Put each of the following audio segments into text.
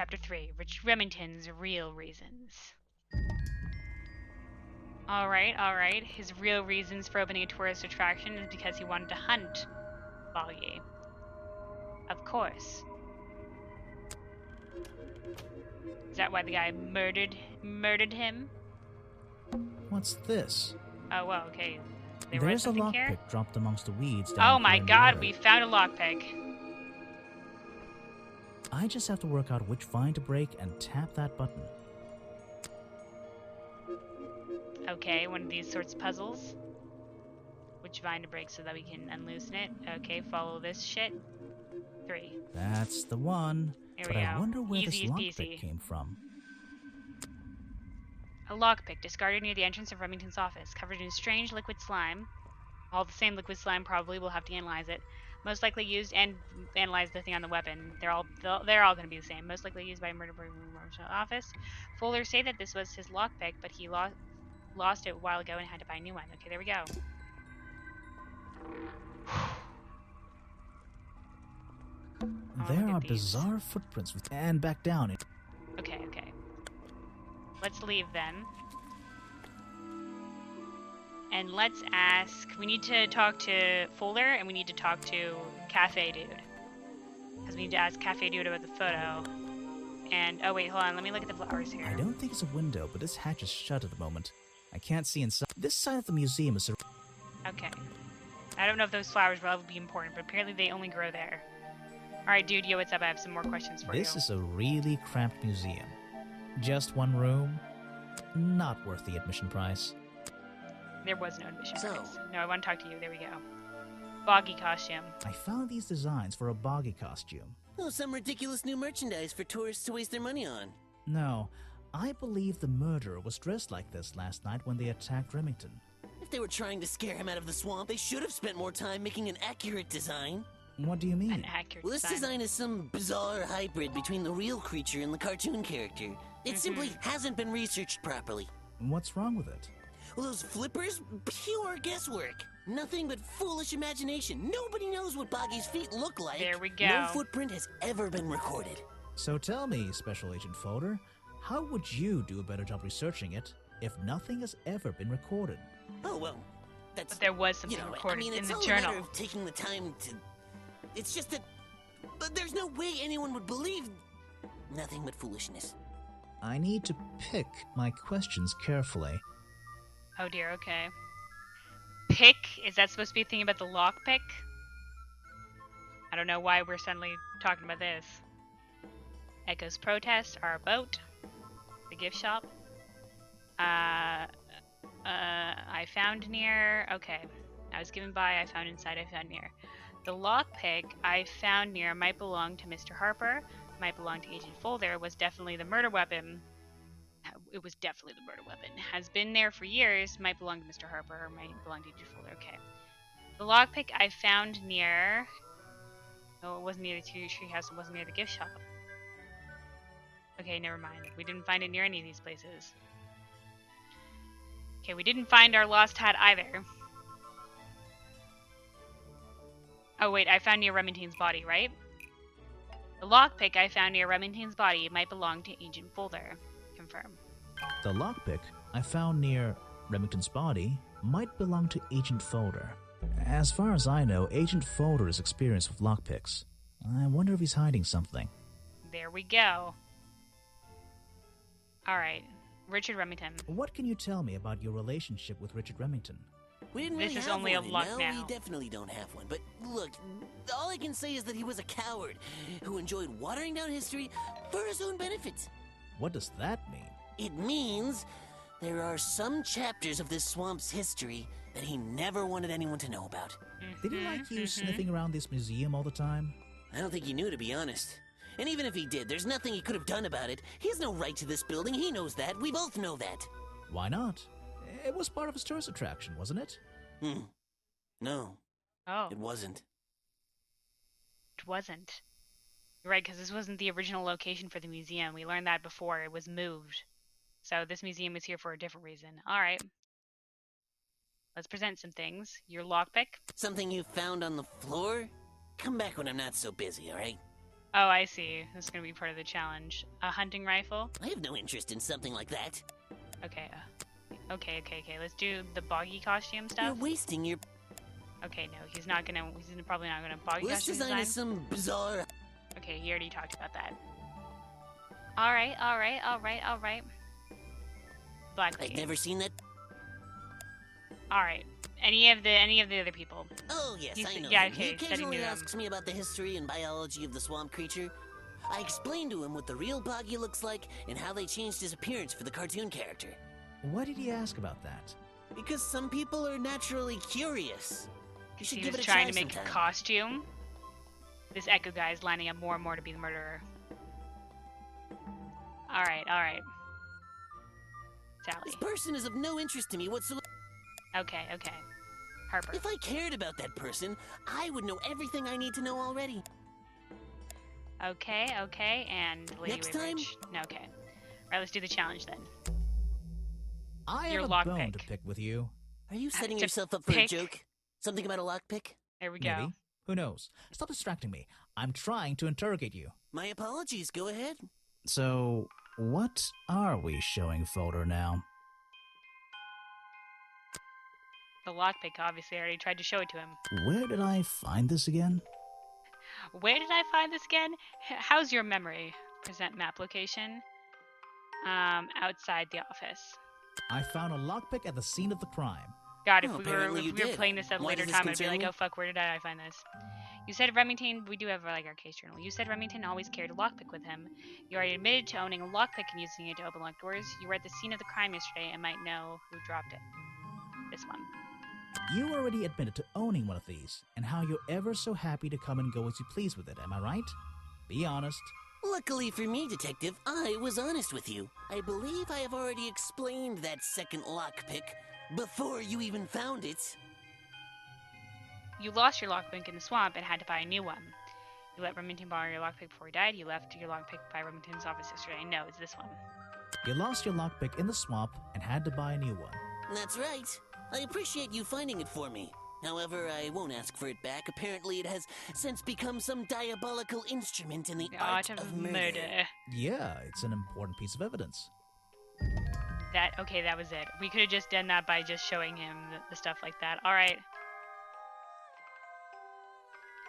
Chapter 3, Rich Remington's Real Reasons. Alright. His real reasons for opening a tourist attraction is because he wanted to hunt Boggy. Of course. Is that why the guy murdered him? What's this? Oh, well, okay. There's a lockpick dropped amongst the weeds down Oh my here god, we found a lockpick. I just have to work out which vine to break and tap that button. Okay, one of these sorts of puzzles. Which vine to break so that we can unloosen it. Okay, follow this shit. 3. That's the one. Here but we I go. wonder where Easy this peasy. lockpick came from. A lockpick discarded near the entrance of Remington's office, covered in strange liquid slime. All the same liquid slime, probably. We'll have to analyze it. Most likely used and analyze the thing on the weapon. They're all going to be the same. Most likely used by a murder office. Fuller say that this was his lockpick, but he lost it a while ago and had to buy a new one. Okay, there we go. There are bizarre footprints and back down. Okay. Let's leave then. And let's ask... We need to talk to Fuller, and we need to talk to Cafe Dude. Because we need to ask Cafe Dude about the photo. And... Oh, wait, hold on. Let me look at the flowers here. I don't think it's a window, but this hatch is shut at the moment. I can't see inside. This side of the museum is... Okay. I don't know if those flowers will ever be important, but apparently they only grow there. Alright, dude, yo, what's up? I have some more questions for you. This is a really cramped museum. Just one room. Not worth the admission price. There was no admission price. No, I want to talk to you. There we go. Boggy costume. I found these designs for a boggy costume. Oh, some ridiculous new merchandise for tourists to waste their money on. No, I believe the murderer was dressed like this last night when they attacked Remington. If they were trying to scare him out of the swamp, they should have spent more time making an accurate design. What do you mean? An accurate Well, this design is some bizarre hybrid between the real creature and the cartoon character. It simply hasn't been researched properly. What's wrong with it? Well, those flippers? Pure guesswork. Nothing but foolish imagination. Nobody knows what Boggy's feet look like. There we go. No footprint has ever been recorded. So tell me, Special Agent Folder, how would you do a better job researching it if nothing has ever been recorded? Oh, well, that's... But there was something recorded in the journal. It's all a matter of taking the time to... It's just that... But there's no way anyone would believe... Nothing but foolishness. I need to pick my questions carefully. Oh dear, okay. Pick? Is that supposed to be a thing about the lockpick? I don't know why we're suddenly talking about this. Echo's protest, our boat, the gift shop. I found near... Okay. I was given by, I found inside, I found near. The lockpick I found near might belong to Mr. Harper, might belong to Agent Folder, was definitely the murder weapon. It was definitely the murder weapon. Has been there for years, might belong to Mr. Harper, or might belong to Agent Folder. Okay. The lockpick I found near... No, it wasn't near the treehouse, it wasn't near the gift shop. Okay, never mind. We didn't find it near any of these places. Okay, we didn't find our lost hat either. Oh wait, I found near Remington's body, right? The lockpick I found near Remington's body might belong to Agent Folder. Confirm. The lockpick I found near Remington's body might belong to Agent Folder. As far as I know, Agent Folder is experienced with lockpicks. I wonder if he's hiding something. There we go. Alright, Richard Remington. What can you tell me about your relationship with Richard Remington? We didn't really This is have only one, a luck and now. We definitely don't have one. But look, all I can say is that he was a coward who enjoyed watering down history for his own benefit. What does that mean? It means there are some chapters of this swamp's history that he never wanted anyone to know about. Did he like you sniffing around this museum all the time? I don't think he knew, to be honest. And even if he did, there's nothing he could have done about it. He has no right to this building. He knows that. We both know that. Why not? It was part of his tourist attraction, wasn't it? No. Oh. It wasn't. It wasn't. You're right, because this wasn't the original location for the museum. We learned that before. It was moved. So this museum is here for a different reason. Alright. Let's present some things. Your lockpick. Something you found on the floor? Come back when I'm not so busy, alright? Oh, I see. This is gonna be part of the challenge. A hunting rifle. I have no interest in something like that. Okay. Okay. Let's do the boggy costume You're stuff. wasting your... Okay, no, he's not gonna. He's probably not gonna boggy This costume design design. is some bizarre... Okay, he already talked about that. All right. Black I've lady. never seen that... All right. Any of the other people. Oh, yes, I know Yeah, him. okay. He occasionally Setting asks me about the history and biology of the swamp creature. I explained to him what the real Boggy looks like and how they changed his appearance for the cartoon character. Why did he ask about that? Because some people are naturally curious. You should He give was it a trying try to make sometime. a costume. This Echo guy is lining up more and more to be the murderer. All right. Sally. This person is of no interest to me whatsoever. Okay. Harper. If I cared about that person, I would know everything I need to know already. Okay, and Lady Next time? Waybridge. No, okay. Alright, let's do the challenge then. I Your have a bone lockpick. to pick with you. Are you setting to yourself up for a pick? joke? Something about a lockpick? There we Maybe. go. Who knows? Stop distracting me. I'm trying to interrogate you. My apologies, go ahead. So, what are we showing Folder now? The lockpick, obviously, I already tried to show it to him. Where did I find this again? Where did I find this again? How's your memory? Present map location. Outside the office. I found a lockpick at the scene of the crime. God, Oh, if we apparently were you did. playing this at a Why later does this time, I'd be concern like, me? oh fuck, where did I find this? You said Remington, we do have like our case journal. You said Remington always carried a lockpick with him. You already admitted to owning a lockpick and using it to open locked doors. You were at the scene of the crime yesterday and might know who dropped it. This one. You already admitted to owning one of these, and how you're ever so happy to come and go as you please with it, am I right? Be honest. Luckily for me, Detective, I was honest with you. I believe I have already explained that second lockpick before you even found it. You lost your lockpick in the swamp and had to buy a new one. You let Remington borrow your lockpick before he died. You left your lockpick by Remington's office yesterday. No, it's this one. You lost your lockpick in the swamp and had to buy a new one. That's right. I appreciate you finding it for me. However, I won't ask for it back. Apparently, it has since become some diabolical instrument in the art of murder. Yeah, it's an important piece of evidence. That was it. We could have just done that by just showing him the stuff like that. All right.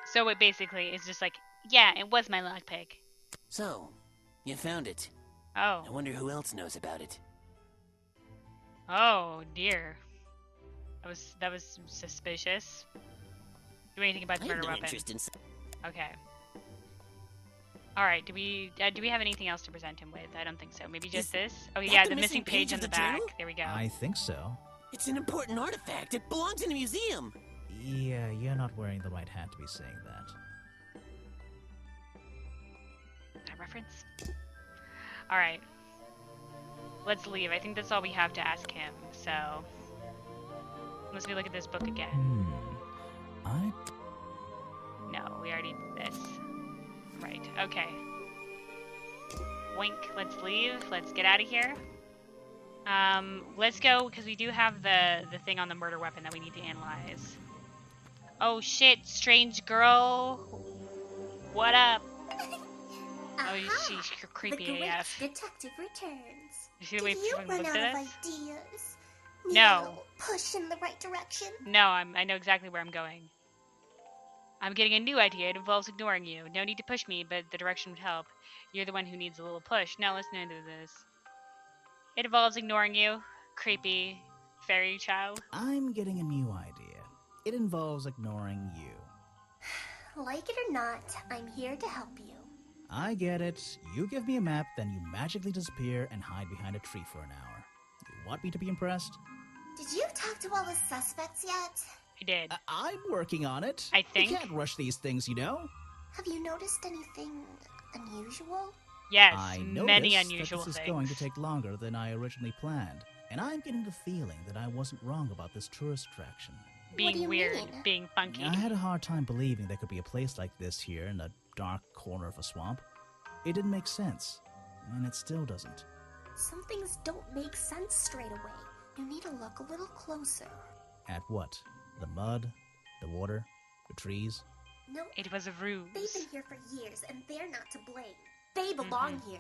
So it basically is just like, yeah, it was my lockpick. So, you found it. Oh. I wonder who else knows about it. Oh dear. That was suspicious. Do anything about the I have murder no weapon? interest in... Okay. All right. Do we have anything else to present him with? I don't think so. Maybe just this. Oh that yeah, the the missing missing page page on of the the back. journal? There we go. I think so. It's an important artifact. It belongs in a museum. Yeah, you're not wearing the right hat to be saying that. That reference. All right. Let's leave. I think that's all we have to ask him. So, unless we look at this book again. No, we already did this. Right. Okay. Wink. Let's leave. Let's get out of here. Let's go because we do have the thing on the murder weapon that we need to analyze. Oh shit, strange girl. What up? Oh, she's creepy the great AF. detective returns. You see the Did way you she run looks out at of us? ideas? Need No. a little push in the right direction? No, I know exactly where I'm going. I'm getting a new idea. It involves ignoring you. No need to push me, but the direction would help. You're the one who needs a little push. Now listen to this. It involves ignoring you. Creepy fairy child. I'm getting a new idea. It involves ignoring you. Like it or not, I'm here to help you. I get it. You give me a map, then you magically disappear and hide behind a tree for an hour. You want me to be impressed? Did you talk to all the suspects yet? I did. I'm working on it. I think. You can't rush these things, you know? Have you noticed anything unusual? Yes, I many noticed unusual that this things. is going to take longer than I originally planned, and I'm getting the feeling that I wasn't wrong about this tourist attraction. What do Being you weird, mean? being funky. I had a hard time believing there could be a place like this here in a dark corner of a swamp. It didn't make sense, and it still doesn't. Some things don't make sense straight away. You need to look a little closer. At what? The mud? The water? The trees? No, It was a ruse. they've been here for years, and they're not to blame. They belong here.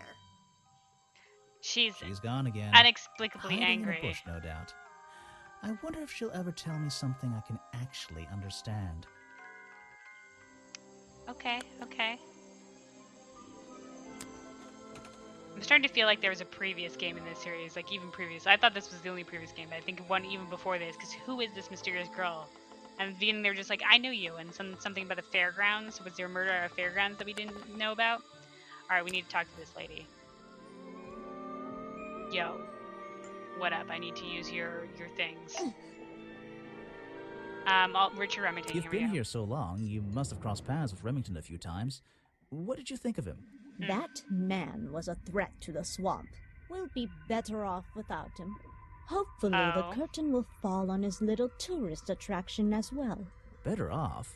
She's gone again. Inexplicably Hiding angry. in a bush, no doubt. I wonder if she'll ever tell me something I can actually understand. Okay. I'm starting to feel like there was a previous game in this series, like even previous. I thought this was the only previous game, but I think one even before this, because who is this mysterious girl? And at the beginning they were just like, I knew you, and something about the fairgrounds. Was there a murder at a fairgrounds that we didn't know about? Alright, we need to talk to this lady. Yo. What up? I need to use your things. Richard Remington, You've been here so long, you must have crossed paths with Remington a few times. What did you think of him? That man was a threat to the swamp. We'll be better off without him. Hopefully the curtain will fall on his little tourist attraction as well. Better off?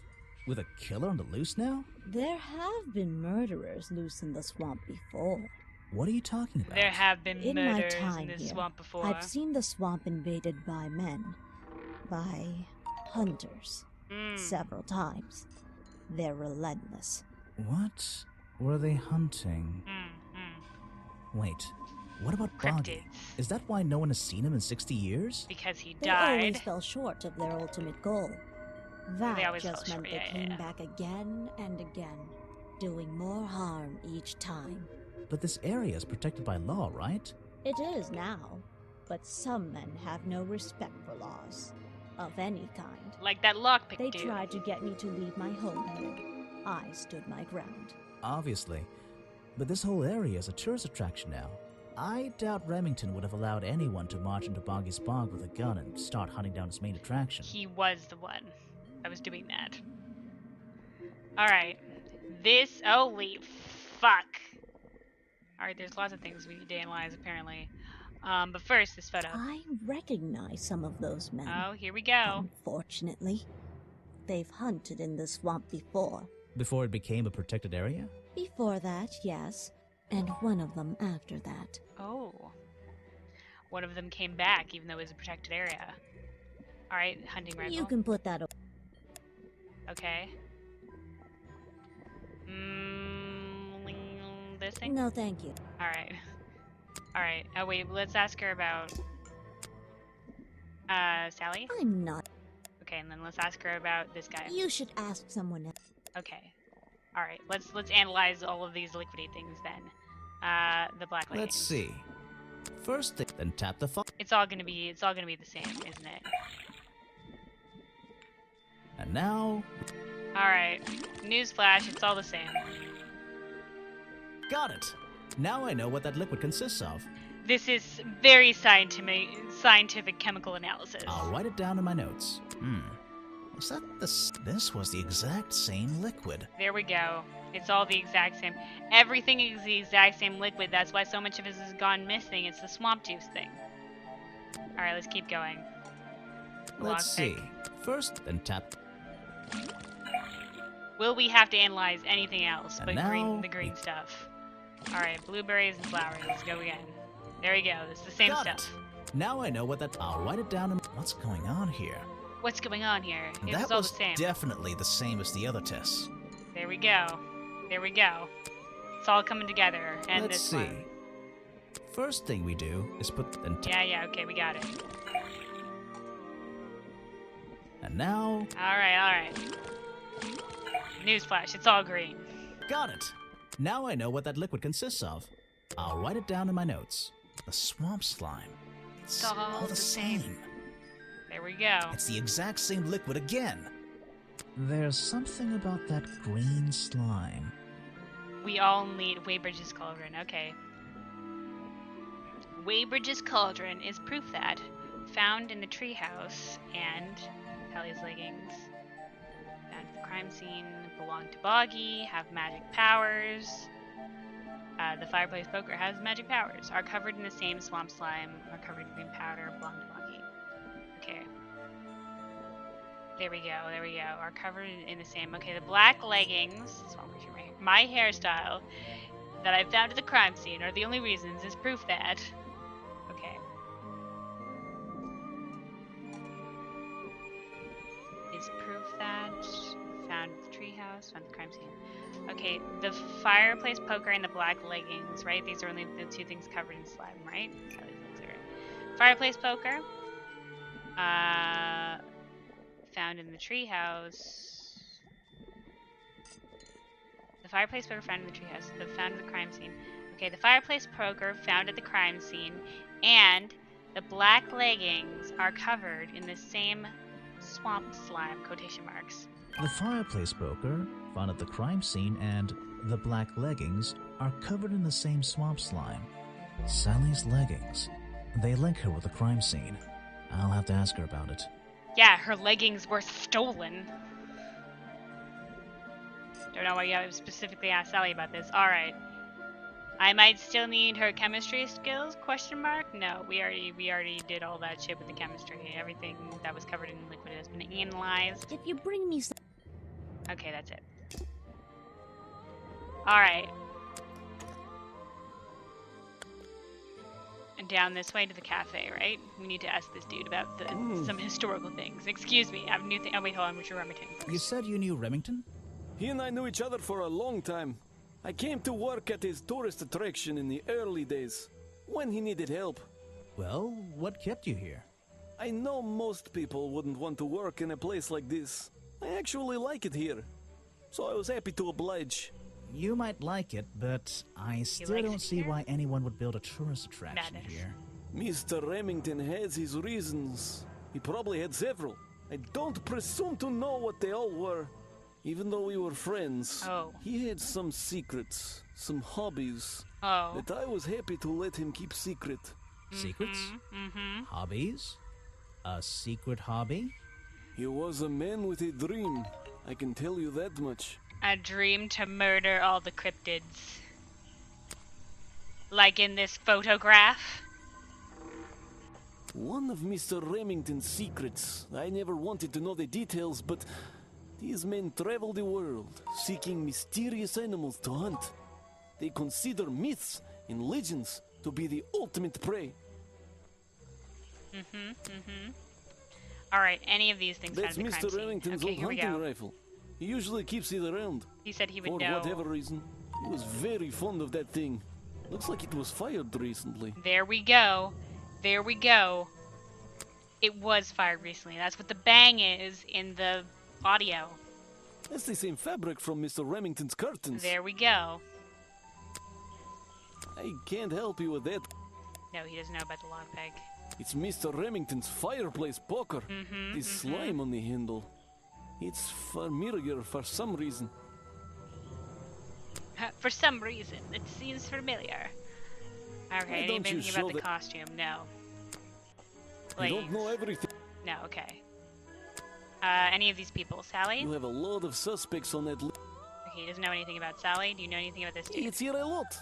With a killer on the loose now? There have been murderers loose in the swamp before. What are you talking about? There have been In murders my time in this here, swamp before. I've seen the swamp invaded by men. By hunters. Several times. They're relentless. What were they hunting? Wait, what about Boggy? Is that why no one has seen him in 60 years? Because he They died. always fell short of their ultimate goal. That always just fell meant short, they yeah. came back again and again, doing more harm each time. But this area is protected by law, right? It is now, but some men have no respect for laws, of any kind. Like that lockpick They dude. tried to get me to leave my home here. I stood my ground. Obviously. But this whole area is a tourist attraction now. I doubt Remington would have allowed anyone to march into Boggy's Bog with a gun and start hunting down its main attraction. He was the one that was doing that. Alright. This... Holy fuck. Alright, there's lots of things we need to analyze, apparently. But first, this photo. I recognize some of those men. Oh, here we go. Unfortunately, they've hunted in the swamp before. Before it became a protected area? Before that, yes. And one of them after that. Oh. One of them came back, even though it was a protected area. Alright, hunting rifle. You can put that away. Okay. This thing? No, thank you. Alright. Alright. Oh, wait, let's ask her about... Sally? I'm not. Okay, and then let's ask her about this guy. You should ask someone else. Okay. Alright, let's analyze all of these liquidy things then. The black leggings. Let's see. First then tap the phone. It's all gonna be the same, isn't it? And now... Alright. Newsflash, it's all the same. Got it! Now I know what that liquid consists of. This is very scientific chemical analysis. I'll write it down in my notes. Was that this was the exact same liquid. There we go. It's all the exact same. Everything is the exact same liquid. That's why so much of it has gone missing. It's the swamp juice thing. Alright, let's keep going. Let's see. First, then tap. Will we have to analyze anything else but now, the green stuff? Alright, blueberries and flowers. Let's go again. There we go. It's the same stuff. Now I know what that... I'll write it down. What's going on here? What's going on here? It That was all was the same. definitely the same as the other tests. There we go. There we go. It's all coming together. And Let's this see. one. First thing we do is put... Yeah, okay, we got it. And now... Alright. Newsflash, it's all green. Got it! Now I know what that liquid consists of. I'll write it down in my notes. The swamp slime. It's all the same. There we go. It's the exact same liquid again. There's something about that green slime. We all need Weybridge's Cauldron. Okay. Weybridge's Cauldron is proof that found in the treehouse and Pelly's leggings. Found at the crime scene. Belong to Boggy. Have magic powers. The fireplace poker has magic powers. Are covered in the same swamp slime. Are covered in green powder. Belong to Boggy. Okay. There we go. Are covered in the same. Okay, the black leggings. My hairstyle that I found at the crime scene are the only reasons. Is proof that. Okay. Is proof that found at the treehouse. was found at the crime scene. Okay, the fireplace poker and the black leggings, right? These are only the two things covered in slime, right? Fireplace poker. Found in the treehouse. The fireplace poker found in the treehouse. Found at the crime scene. Okay, the fireplace poker found at the crime scene, and the black leggings are covered in the same swamp slime, quotation marks. The fireplace poker found at the crime scene and the black leggings are covered in the same swamp slime. Sally's leggings. They link her with the crime scene. I'll have to ask her about it. Yeah, her leggings were stolen. Don't know why you specifically asked Sally about this. Alright. I might still need her chemistry skills, question mark? No, we already did all that shit with the chemistry. Everything that was covered in liquid has been analyzed. If you bring me some... Okay, that's it. Alright. And down this way to the cafe, right? We need to ask this dude about some historical things. Excuse me, I have a new thing. Oh wait, hold on, Richard Remington first. You said you knew Remington? He and I knew each other for a long time. I came to work at his tourist attraction in the early days, when he needed help. Well, what kept you here? I know most people wouldn't want to work in a place like this. I actually like it here, so I was happy to oblige. You might like it, but I still don't see why anyone would build a tourist attraction here. Mr. Remington has his reasons. He probably had several. I don't presume to know what they all were. Even though we were friends, he had some secrets, some hobbies that I was happy to let him keep secret. Secrets? Hobbies? A secret hobby? He was a man with a dream, I can tell you that much. A dream to murder all the cryptids. Like in this photograph? One of Mr. Remington's secrets, I never wanted to know the details, but these men travel the world, seeking mysterious animals to hunt. They consider myths and legends to be the ultimate prey. Alright, any of these things That's found in the crime Mr. Remington's scene. Okay, old hunting rifle. He usually keeps it around. He said he would For know. whatever reason. He was very fond of that thing. Looks like it was fired recently. There we go. There we go. It was fired recently. That's what the bang is in the audio. That's the same fabric from Mr. Remington's curtains. There we go. I can't help you with that. No, he doesn't know about the lockpick. It's Mr. Remington's fireplace poker. The slime on the handle. It's familiar for some reason. For some reason, it seems familiar. Okay, anything about the costume? No. I don't know everything. No, okay. Any of these people? Sally? You have a lot of suspects on that list. Okay, he doesn't know anything about Sally. Do you know anything about this dude? It's here a lot.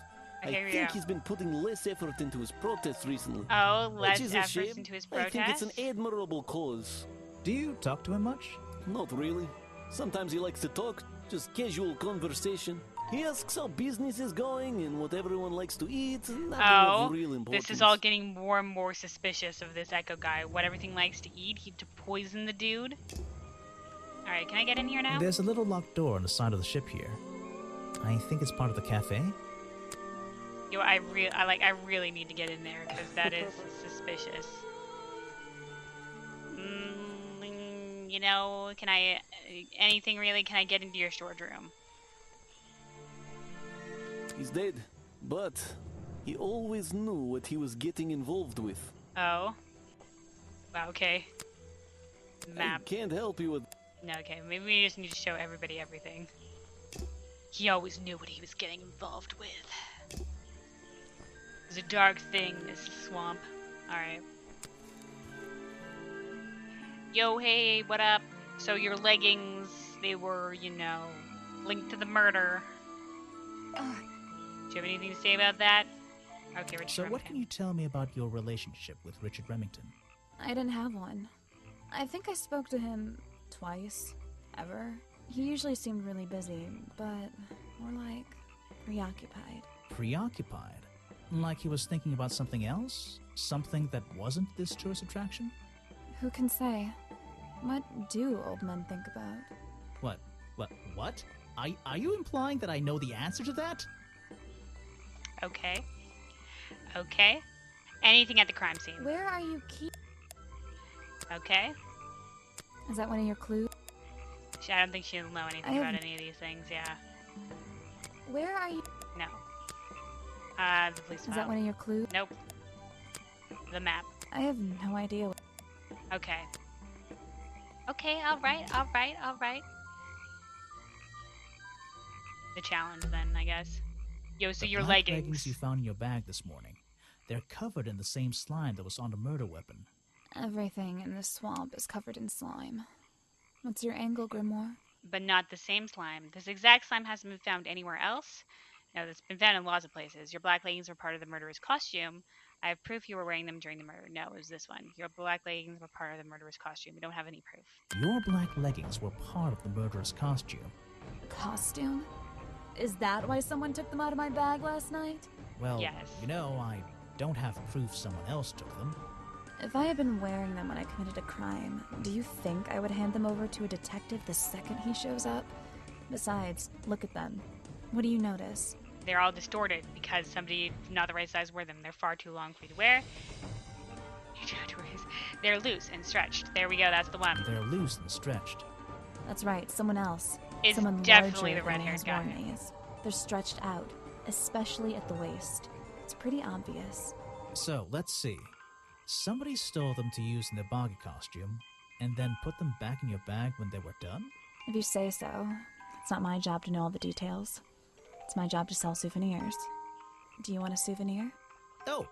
Okay, I think he's been putting less effort into his protests recently. Oh, less which is a effort shame. into his protests? I think it's an admirable cause. Do you talk to him much? Not really. Sometimes he likes to talk, just casual conversation. He asks how business is going and what everyone likes to eat. Nothing of real importance. This is all getting more and more suspicious of this Echo guy. What everything likes to eat, to poison the dude. Alright, can I get in here now? There's a little locked door on the side of the ship here. I think it's part of the cafe. Yo, I really need to get in there because that is suspicious. You know, can I anything really? Can I get into your storage room? He's dead, but he always knew what he was getting involved with. Oh. Wow, okay. Map. I can't help you with... No, okay, maybe we just need to show everybody everything. He always knew what he was getting involved with. It's a dark thing, this swamp. Alright. Yo, hey, what up? So your leggings, they were, you know, linked to the murder. Do you have anything to say about that? Okay, Richard. So what can you tell me about your relationship with Richard Remington? I didn't have one. I think I spoke to him twice, ever. He usually seemed really busy, but more like preoccupied. Preoccupied? Like he was thinking about something else? Something that wasn't this tourist attraction? Who can say? What do old men think about? What? Are you implying that I know the answer to that? Okay. Okay. Anything at the crime scene. Where are you Okay. Is that one of your clues? I don't think she'll know anything about any of these things, yeah. Where are you? No. The police file. Is that one of your clues? Nope. The map. I have no idea. Okay. Okay, alright. The challenge then, I guess. Yo, so your leggings you found in your bag this morning. They're covered in the same slime that was on the murder weapon. Everything in this swamp is covered in slime. What's your angle, Grimoire? But not the same slime. This exact slime hasn't been found anywhere else. No, it's been found in lots of places. Your black leggings were part of the murderer's costume. I have proof you were wearing them during the murder. No, it was this one. Your black leggings were part of the murderer's costume. We don't have any proof. Your black leggings were part of the murderer's costume. Costume? Is that why someone took them out of my bag last night? Well, yes. You know, I don't have proof someone else took them. If I had been wearing them when I committed a crime, do you think I would hand them over to a detective the second he shows up? Besides, look at them. What do you notice? They're all distorted because somebody not the right size wore them. They're far too long for you to wear. They're loose and stretched. There we go, that's the one. They're loose and stretched. That's right, someone else. It's someone definitely larger the red-haired guy. They're stretched out, especially at the waist. It's pretty obvious. So, let's see. Somebody stole them to use in their boggy costume, and then put them back in your bag when they were done? If you say so. It's not my job to know all the details. It's my job to sell souvenirs. Do you want a souvenir? Oh,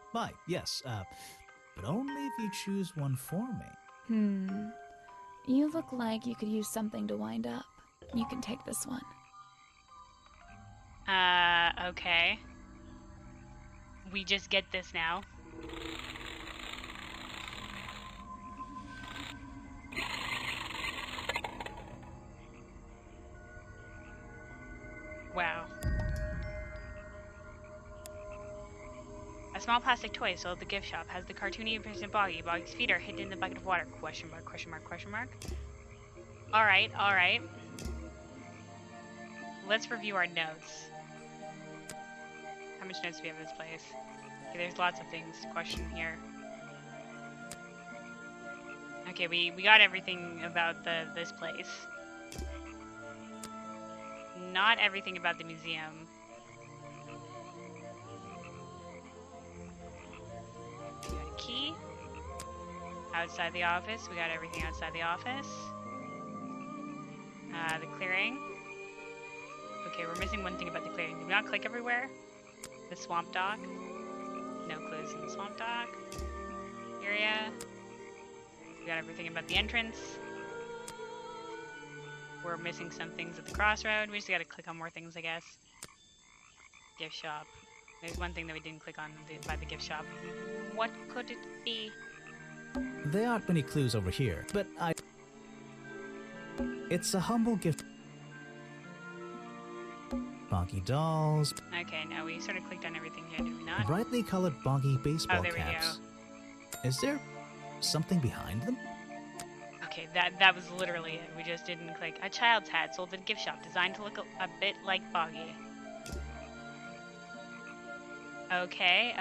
yes, but only if you choose one for me. You look like you could use something to wind up. You can take this one. Okay. We just get this now. Wow. A small plastic toy sold at the gift shop has the cartoony person Boggy. Boggy's feet are hidden in the bucket of water. Question mark, question mark, question mark. Alright. Let's review our notes. How much notes do we have in this place? Okay, there's lots of things to question here. Okay, we got everything about this place. Not everything about the museum. We got a key. Outside the office. We got everything outside the office. The clearing. Okay, we're missing one thing about the clearing. Did we not click everywhere? The swamp dock. No clues in the swamp dock. Area. We got everything about the entrance. We're missing some things at the crossroad. We just gotta click on more things, I guess. Gift shop. There's one thing that we didn't click on by the gift shop. What could it be? There aren't many clues over here, but it's a humble gift. Boggy dolls. Okay, now we sort of clicked on everything here, did we not? Brightly colored boggy baseball there caps. We go. Is there something behind them? Okay, that was literally it. We just didn't click. A child's hat sold at a gift shop, designed to look a bit like Boggy. Okay.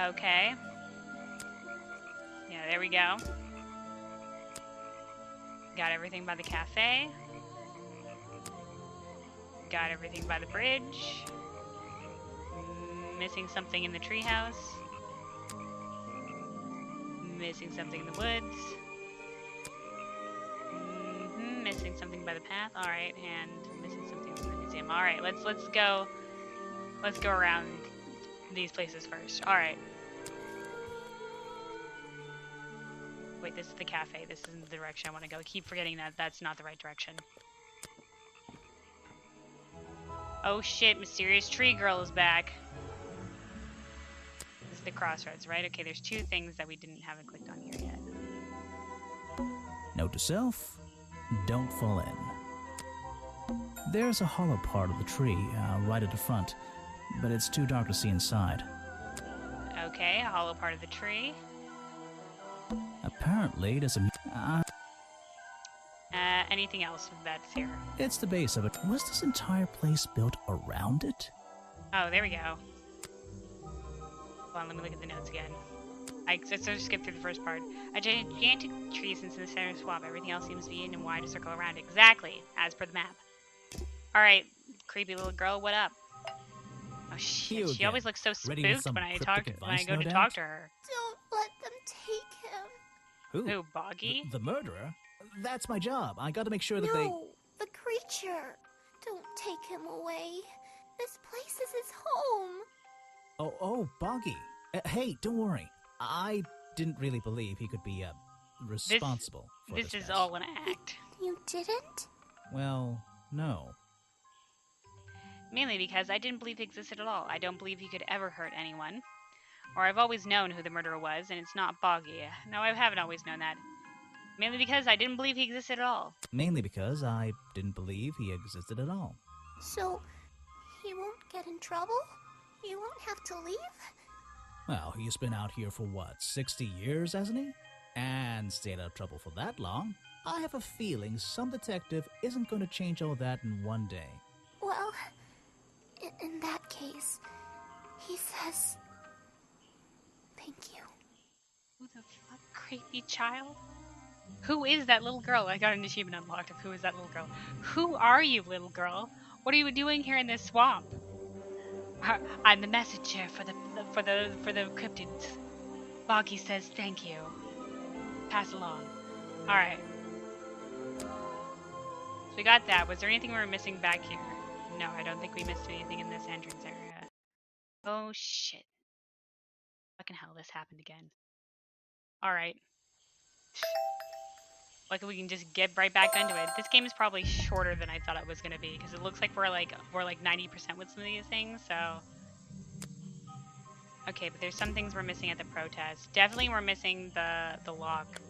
Yeah, there we go. Got everything by the cafe. Got everything by the bridge. Missing something in the treehouse. Missing something in the woods. Missing something by the path. Alright, and missing something from the museum. Alright, let's go around these places first. Alright. Wait, this is the cafe. This isn't the direction I want to go. I keep forgetting that that's not the right direction. Oh shit, mysterious tree girl is back. This is the crossroads, right? Okay, there's two things that we haven't clicked on here yet. Note to self, don't fall in. There's a hollow part of the tree right at the front, but it's too dark to see inside. Okay, a hollow part of the tree. Apparently, there's a... anything else that's here. It's the base of it. Was this entire place built around it? Oh, there we go. Hold on, let me look at the notes again. I sort of skipped through the first part. A gigantic tree sits in the center of the swamp. Everything else seems to be in and wide a circle around it. Exactly, as per the map. Alright, creepy little girl, what up? Oh shit, she always looks so spooked when I go to talk to her. Don't let them take him. Who, Boggy? The murderer? That's my job. I gotta make sure that No, the creature. Don't take him away. This place is his home. Oh, Boggy. Hey, don't worry. I didn't really believe he could be, responsible for this. This is all an act. You didn't? Well, no. Mainly because I didn't believe he existed at all. I don't believe he could ever hurt anyone. Or I've always known who the murderer was, and it's not Boggy. No, I haven't always known that. Mainly because I didn't believe he existed at all. Mainly because I didn't believe he existed at all. So, he won't get in trouble? You won't have to leave? Well, he's been out here for what, 60 years, hasn't he? And stayed out of trouble for that long. I have a feeling some detective isn't going to change all that in one day. Well, in that case, he says, thank you. Who the fuck, creepy child? Who is that little girl? I got an achievement unlocked of who is that little girl. Who are you, little girl? What are you doing here in this swamp? I'm the messenger for the cryptids. Boggy says thank you. Pass along. Alright. So we got that. Was there anything we were missing back here? No, I don't think we missed anything in this entrance area. Oh shit. Fucking hell, this happened again. Alright. Like we can just get right back into it. This game is probably shorter than I thought it was gonna be, because it looks like we're like 90% with some of these things, so. Okay, but there's some things we're missing at the protest. Definitely we're missing the lock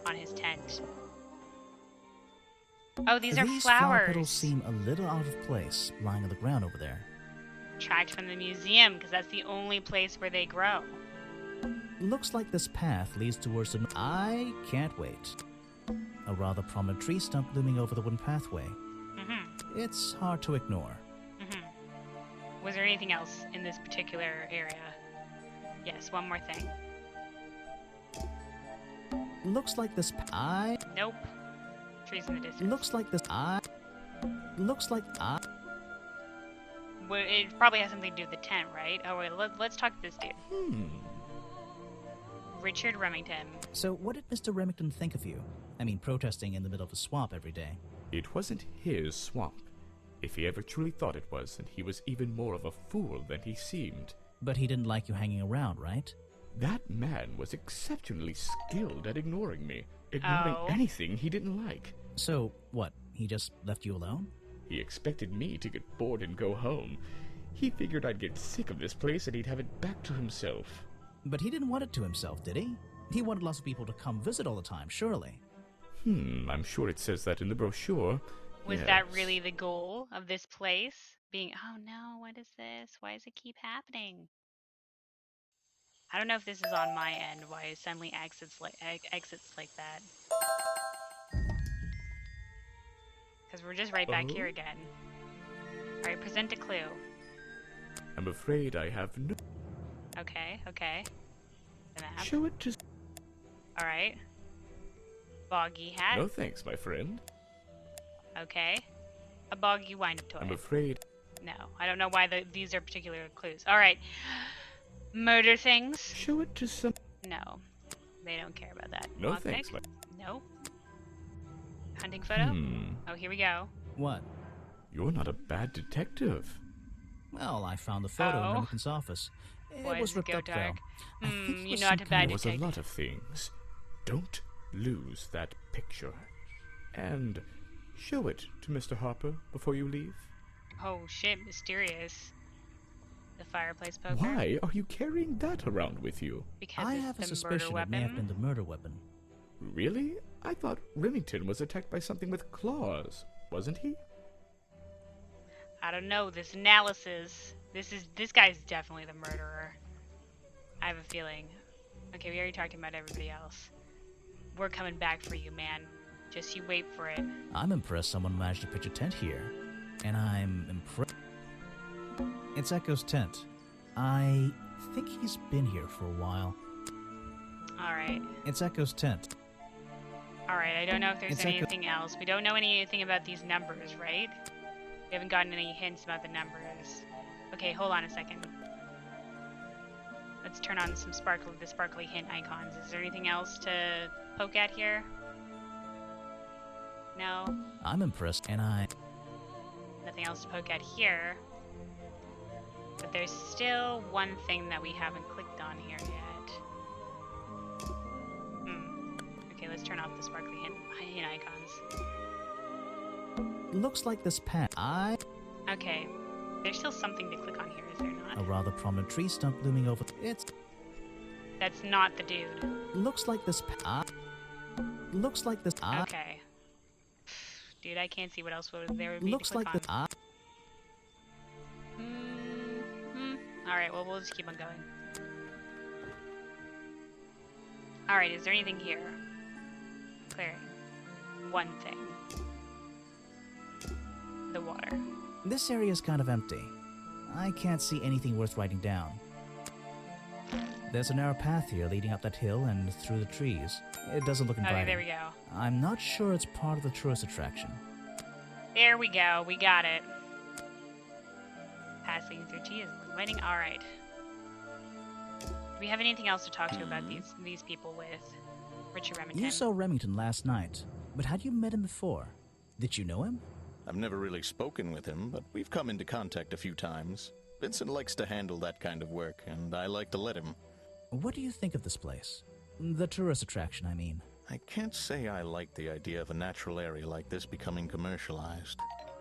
on his tent. Oh, these are flowers. Flower petals seem a little out of place, lying on the ground over there. Tracked from the museum, because that's the only place where they grow. Looks like this path leads towards the... I can't wait. A rather prominent tree stump looming over the wooden pathway. Mm-hmm. It's hard to ignore. Mm-hmm. Was there anything else in this particular area? Yes, one more thing. Looks like this... Nope. Trees in the distance. Looks like this... Well, it probably has something to do with the tent, right? Oh, wait, let's talk to this dude. Richard Remington. So, what did Mr. Remington think of you? I mean, protesting in the middle of a swamp every day. It wasn't his swamp. If he ever truly thought it was, then he was even more of a fool than he seemed. But he didn't like you hanging around, right? That man was exceptionally skilled at ignoring me. Ignoring anything he didn't like. So, what? He just left you alone? He expected me to get bored and go home. He figured I'd get sick of this place and he'd have it back to himself. But he didn't want it to himself, did he? He wanted lots of people to come visit all the time, surely. I'm sure it says that in the brochure. Was that really the goal of this place? Being, oh no, what is this? Why does it keep happening? I don't know if this is on my end, why it suddenly exits like that. Because we're just right back here again. Alright, present a clue. I'm afraid I have no... Okay. The map. Show it to... Alright. Boggy hat. No thanks, my friend. Okay. A boggy wind-up toy. I'm afraid... No, I don't know why these are particular clues. Alright. Murder things. Show it to some... No. They don't care about that. No thanks, my... Nope. Hunting photo? Oh, here we go. What? You're not a bad detective. Well, I found the photo in Remington's office. It was ripped up, though. I think you're not a bad detective. There was a detective. lot of things. Don't lose that picture. And show it to Mr. Harper before you leave. Oh shit, mysterious. The fireplace poker. Why are you carrying that around with you? Because I it's have a the suspicion murder it may have weapon. been the murder weapon. Really? I thought Remington was attacked by something with claws, wasn't he? I don't know, this analysis. This guy's definitely the murderer. I have a feeling. Okay, we already talked about everybody else. We're coming back for you, man. Just you wait for it. I'm impressed someone managed to pitch a tent here. And I'm impressed. It's Echo's tent. I think he's been here for a while. Alright. It's Echo's tent. Alright, I don't know if there's anything else. We don't know anything about these numbers, right? We haven't gotten any hints about the numbers. Okay, hold on a second. Let's turn on the sparkly hint icons. Is there anything else to poke at here? No. I'm impressed, and Nothing else to poke at here. But there's still one thing that we haven't clicked on here yet. Okay, let's turn off the sparkly hint icons. Looks like this path. Okay. There's still something to click on here, is there not? A rather prominent tree stump looming over. That's not the dude. Looks like this Looks like this Okay. Dude, I can't see what else there would be Looks to click like on. this Alright, well, we'll just keep on going. Alright, is there anything here? Clearing. One thing. The water. This area is kind of empty. I can't see anything worth writing down. There's a narrow path here leading up that hill and through the trees. It doesn't look inviting. Okay, there we go. I'm not sure it's part of the tourist attraction. There we go. We got it. Passing through trees. Inviting. Alright. Do we have anything else to talk to about these people with Richard Remington? You saw Remington last night, but had you met him before? Did you know him? I've never really spoken with him, but we've come into contact a few times. Vincent likes to handle that kind of work, and I like to let him. What do you think of this place? The tourist attraction, I mean. I can't say I like the idea of a natural area like this becoming commercialized.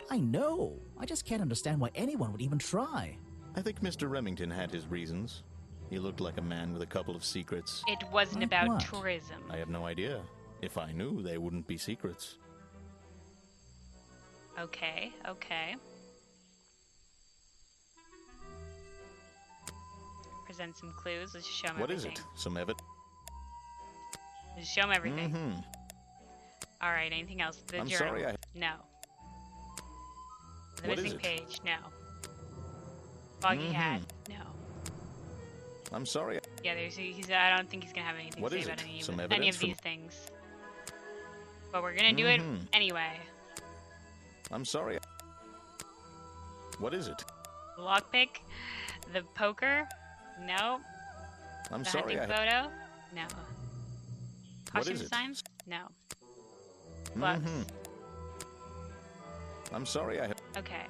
I know. I just can't understand why anyone would even try. I think Mr. Remington had his reasons. He looked like a man with a couple of secrets. It wasn't like about what? tourism. I have no idea. If I knew, they wouldn't be secrets. Okay, okay. Present some clues. Let's just show him What everything. is it? Some evidence? Let's show him everything. Alright, anything else? The I'm journal. sorry, No. The What is missing it? page. No. Foggy hat. No. I'm sorry. Yeah, I don't think he's gonna have anything What to say is about it? any Some of evidence these things. But we're gonna do it anyway. I'm sorry. What is it? The lockpick, the poker, no. I'm The sorry. hunting photo, no. What Costume is it? designs, no. Plugs, I'm sorry. okay.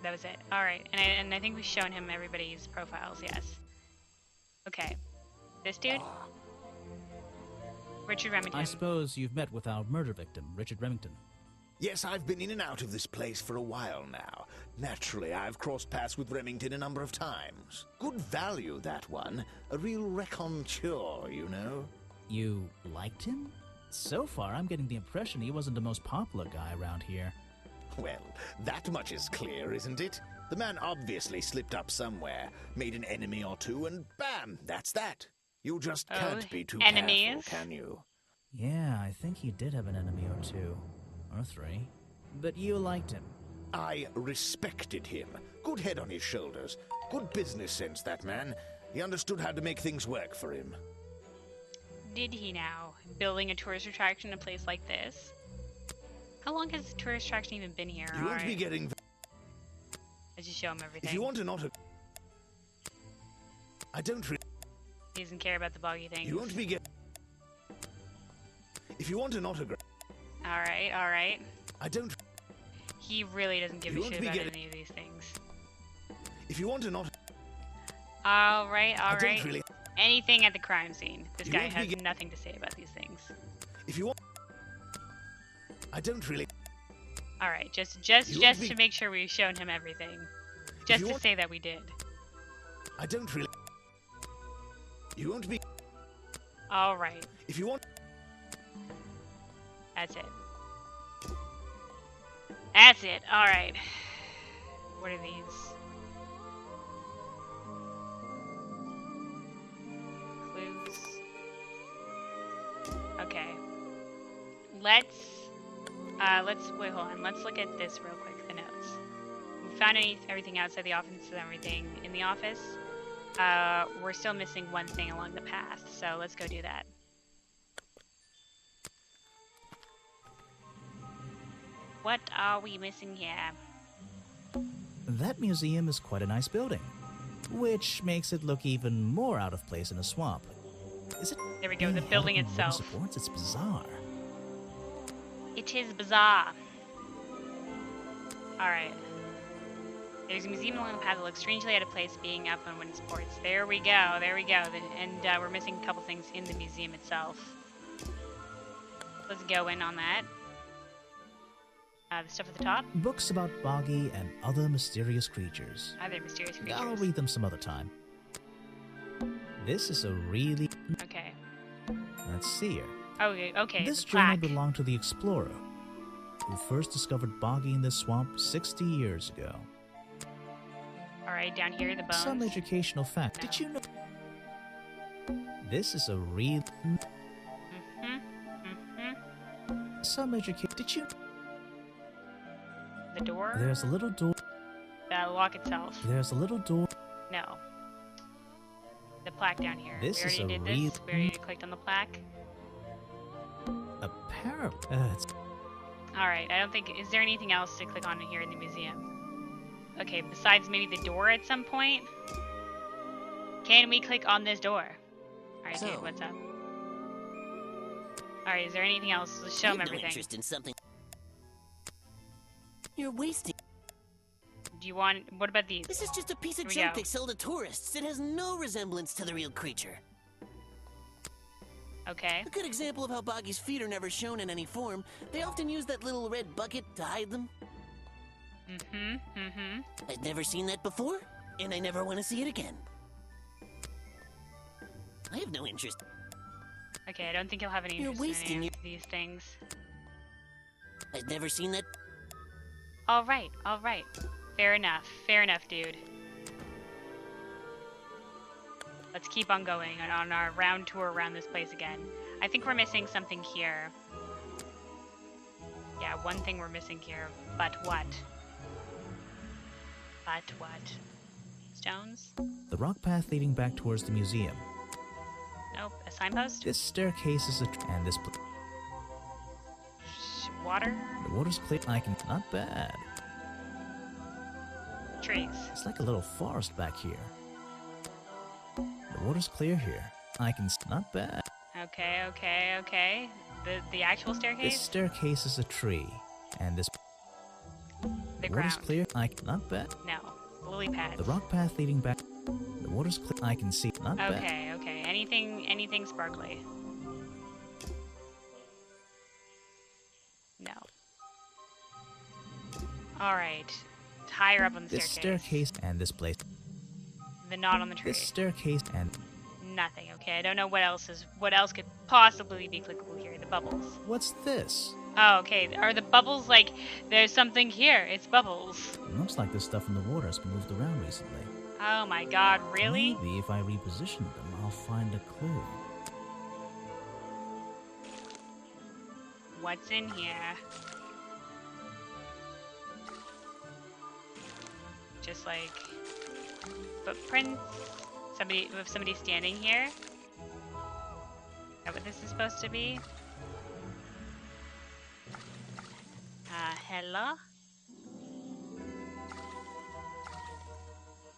That was it. All right, and I think we've shown him everybody's profiles. Yes. Okay. This dude. Richard Remington. I suppose you've met with our murder victim, Richard Remington. Yes, I've been in and out of this place for a while now. Naturally, I've crossed paths with Remington a number of times. Good value, that one. A real raconteur, you know. You liked him? So far, I'm getting the impression he wasn't the most popular guy around here. Well, that much is clear, isn't it? The man obviously slipped up somewhere, made an enemy or two, and bam, that's that. You just can't be too careful, can you? Yeah, I think he did have an enemy or two. Or three. But you liked him. I respected him. Good head on his shoulders. Good business sense, that man. He understood how to make things work for him. Did he now? Building a tourist attraction in a place like this? How long has the tourist attraction even been here? You won't be getting... Let's just show him everything. If you want an autograph... I don't really... He doesn't care about the boggy things. You won't be getting... If you want an autograph... Alright, alright. I don't... He really doesn't give a shit about any of these things. If you want an autograph... Alright, I alright. don't really... Anything at the crime scene. This guy has nothing to say about these things. If you want... I don't really... Alright, just to make sure we've shown him everything. Just to say that we did. I don't really... You won't be... Alright. If you want... That's it. That's it. Alright. What are these? Clues. Okay. let's wait, hold on. Let's look at this real quick, the notes. We found everything outside the office and everything in the office. We're still missing one thing along the path, so let's go do that. What are we missing here? That museum is quite a nice building, which makes it look even more out of place in a swamp. Is it? There we go, the building itself. Supports? It's bizarre. It is bizarre. Alright. There's a museum along the path that looks strangely out of place being up on wooden supports. There we go, there we go. And we're missing a couple things in the museum itself. Let's go in on that. The stuff at the top? Books about Boggy and other mysterious creatures. Other mysterious creatures. I'll read them some other time. This is a really... Okay. Let's see here. Okay, this journal belonged to the explorer, who first discovered Boggy in this swamp 60 years ago. Alright, down here, the bones. Some educational fact. No. Did you know... This is a real... Some education... Did you... The door? There's a little door... The lock itself. There's a little door... No. The plaque down here. This we already did this. We already clicked on the plaque. Apparently... Alright, I don't think... Is there anything else to click on here in the museum? Okay, besides maybe the door at some point? Can we click on this door? Alright, dude, what's up? Alright, is there anything else? Let's show him everything. No interest in something. You're wasting. Do you want... What about these? This is just a piece of junk they sell to tourists. It has no resemblance to the real creature. Okay. A good example of how Boggy's feet are never shown in any form. They often use that little red bucket to hide them. I've never seen that before, and I never want to see it again. I have no interest. Okay, I don't think you'll have any interest in any of these things. I've never seen that. Alright. Fair enough, dude. Let's keep on going on our round tour around this place again. I think we're missing something here. Yeah, one thing we're missing here. But what? Stones? The rock path leading back towards the museum. Nope. A signpost? This staircase is and this... Water? The water's clear. Not bad. Trees. It's like a little forest back here. The water's clear here. Not bad. Okay. The actual staircase? This staircase is a tree. And this... The water's ground. clear. Not bad. No. Lily pads. The rock path leading back... The water's clear. I can see. Not bad. Okay. Anything sparkly? No. Alright. Higher up on the this staircase and this place. The knot on the tree. This staircase and... Nothing. Okay, I don't know what else could possibly be clickable here. The bubbles. What's this? Oh, okay. Are the bubbles like, there's something here? It's bubbles. It looks like this stuff in the water has been moved around recently. Oh my god, really? Maybe if I reposition them, I'll find a clue. What's in here? Just like footprints? Somebody standing here? Is that what this is supposed to be? Hello?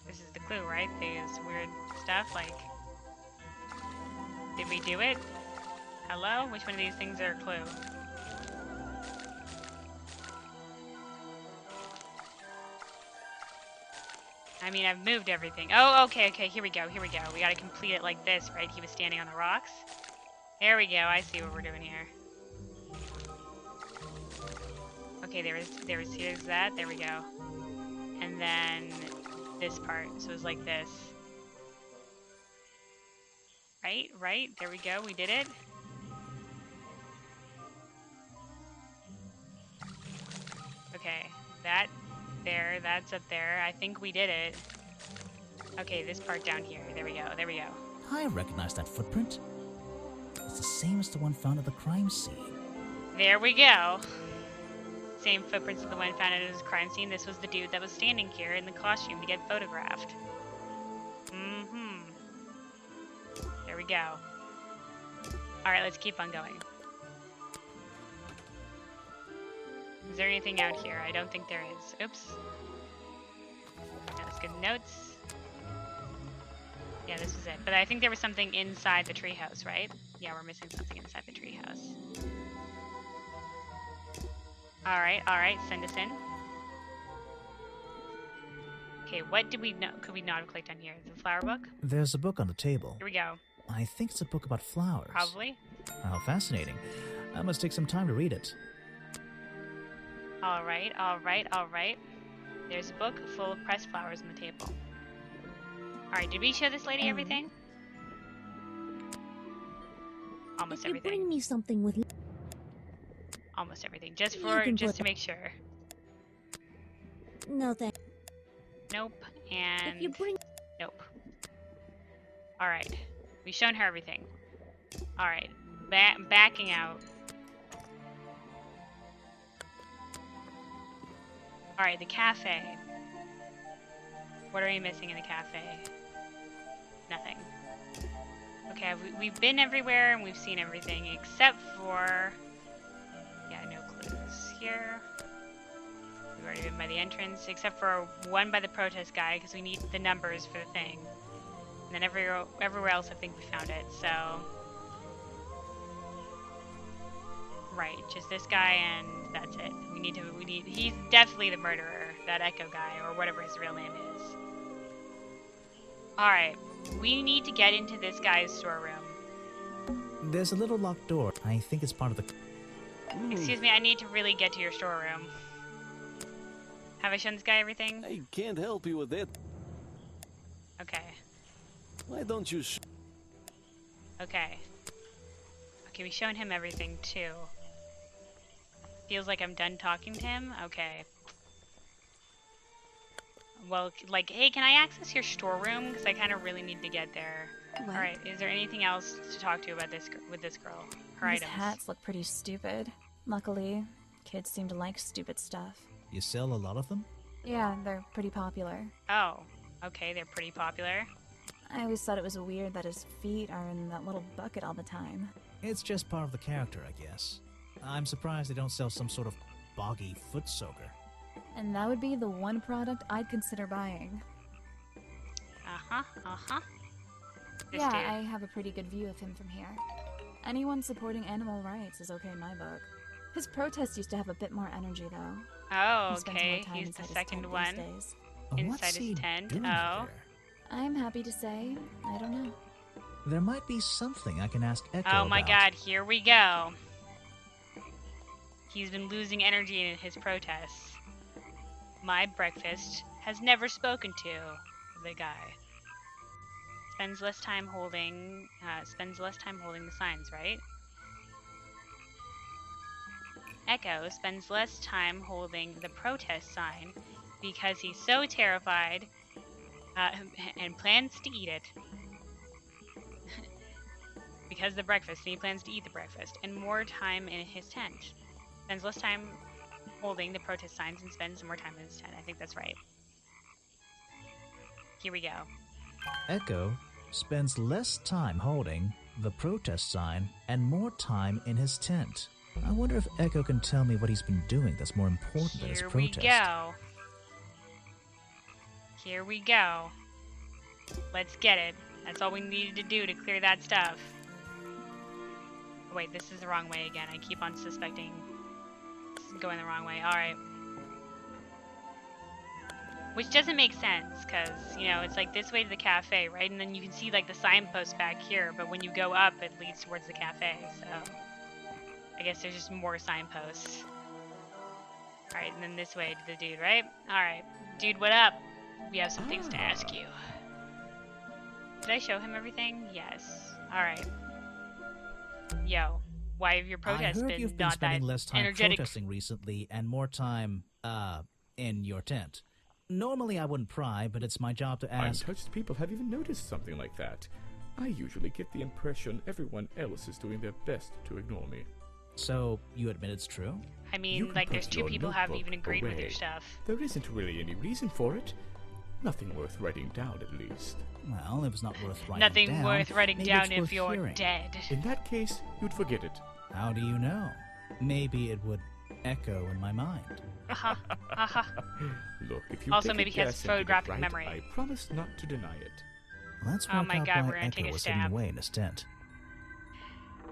This is the clue, right? These weird stuff, like... Did we do it? Hello? Which one of these things are a clue? I mean, I've moved everything. Oh, okay, here we go. We gotta complete it like this, right? He was standing on the rocks. There we go, I see what we're doing here. Okay, here's that, there we go. And then this part, so it's like this. Right, there we go, we did it. Okay, that's up there. I think we did it. Okay, this part down here. There we go. I recognize that footprint. It's the same as the one found at the crime scene. There we go. Same footprints as the one found at his crime scene. This was the dude that was standing here in the costume to get photographed. Mm-hmm. There we go. Alright, let's keep on going. Is there anything out here? I don't think there is. Oops. That's good notes. Yeah, this is it. But I think there was something inside the treehouse, right? Yeah, we're missing something inside the treehouse. Alright, send us in. Okay, what did we know? Could we not have clicked on here? The flower book? There's a book on the table. Here we go. I think it's a book about flowers. Probably. How fascinating. I must take some time to read it. Alright. There's a book full of pressed flowers on the table. Alright, did we show this lady everything? Almost everything. Bring me something with... Almost everything. Just to make sure. No, thanks. Nope. And... If you bring... Nope. Alright. We've shown her everything. Alright. Backing out. Alright, the cafe. What are we missing in the cafe? Nothing. Okay, we've been everywhere and we've seen everything except for... Yeah, no clues here. We've already been by the entrance, except for one by the protest guy, because we need the numbers for the thing. And then everywhere else I think we found it, so... Right, just this guy and that's it. He's definitely the murderer, that Echo guy, or whatever his real name is. Alright, we need to get into this guy's storeroom. There's a little locked door. I think it's part of the... Excuse me, I need to really get to your storeroom. Have I shown this guy everything? I can't help you with that. Okay. Why don't you Okay. Okay, we've shown him everything, too. Feels like I'm done talking to him? Okay. Well, like, hey, can I access your storeroom? Because I kind of really need to get there. Alright, is there anything else to talk to about this with this girl? Her These items. hats look pretty stupid. Luckily, kids seem to like stupid stuff. You sell a lot of them? Yeah, they're pretty popular. Oh, okay, they're pretty popular. I always thought it was weird that his feet are in that little bucket all the time. It's just part of the character, I guess. I'm surprised they don't sell some sort of boggy foot soaker. And that would be the one product I'd consider buying. Yeah, I have a pretty good view of him from here. Anyone supporting animal rights is okay in my book. His protests used to have a bit more energy, though. Oh, okay. He's the second one. Inside his tent. Oh. I'm happy to say, I don't know. There might be something I can ask Echo about. Oh my god, here we go. He's been losing energy in his protests. My breakfast has never spoken to the guy. Spends less time holding the signs, right? Echo spends less time holding the protest sign because he's so terrified and plans to eat it. Because the breakfast, and he plans to eat the breakfast, and more time in his tent. Spends less time holding the protest signs and spends more time in his tent. I think that's right. Here we go. Echo spends less time holding the protest sign and more time in his tent. I wonder if Echo can tell me what he's been doing that's more important than his protest. Here we go. Here we go. Let's get it. That's all we needed to do to clear that stuff. Wait, this is the wrong way again. I keep on suspecting this is going the wrong way. Alright. Which doesn't make sense, because, you know, it's like this way to the cafe, right? And then you can see, like, the signpost back here, but when you go up, it leads towards the cafe, so... I guess there's just more signposts. Alright, and then this way to the dude, right? Alright. Dude, what up? We have some things to ask you. Did I show him everything? Yes. Alright. Yo, why have your protests I heard you've been not spending that less time energetic? protesting recently and more time, in your tent. Normally I wouldn't pry, but it's my job to ask... Untouched people have even noticed something like that. I usually get the impression everyone else is doing their best to ignore me. So, you admit it's true? I mean, like, there's two people who have even agreed with your stuff. There isn't really any reason for it. Nothing worth writing down, at least. Well, if it's not worth writing Nothing down... worth writing down if you're hearing. dead. In that case, you'd forget it. How do you know? Maybe it would echo in my mind. Look, if you also, take maybe a he has guess and get it photographic right, memory. I promise not to deny it. Let's Oh work my out God, why we're gonna take Echo a was stab. hidden away in his tent.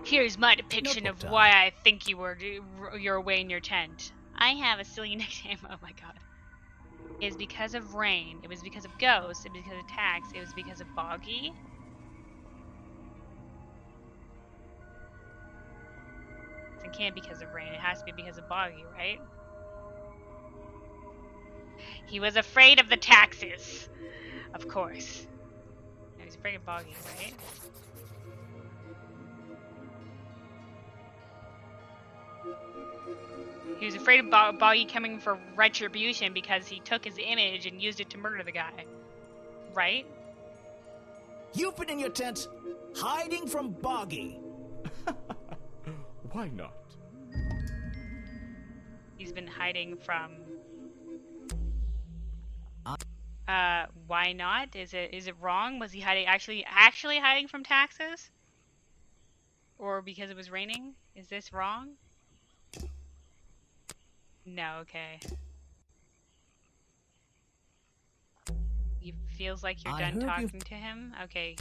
Here's my depiction Notebook of time. why I think you're away in your tent. I have a silly nickname. Oh my God. It was because of rain. It was because of ghosts. It was because of tax. It was because of boggy. It can't be because of rain. It has to be because of boggy, right? He was afraid of the taxes. Of course. No, he's afraid of boggy, right? He was afraid of Boggy coming for retribution because he took his image and used it to murder the guy. Right? You've been in your tent, hiding from Boggy. Why not? He's been hiding from... why not? Is it wrong? Was he actually hiding from taxes? Or because it was raining? Is this wrong? No, okay. It feels like you're done talking to him? Okay.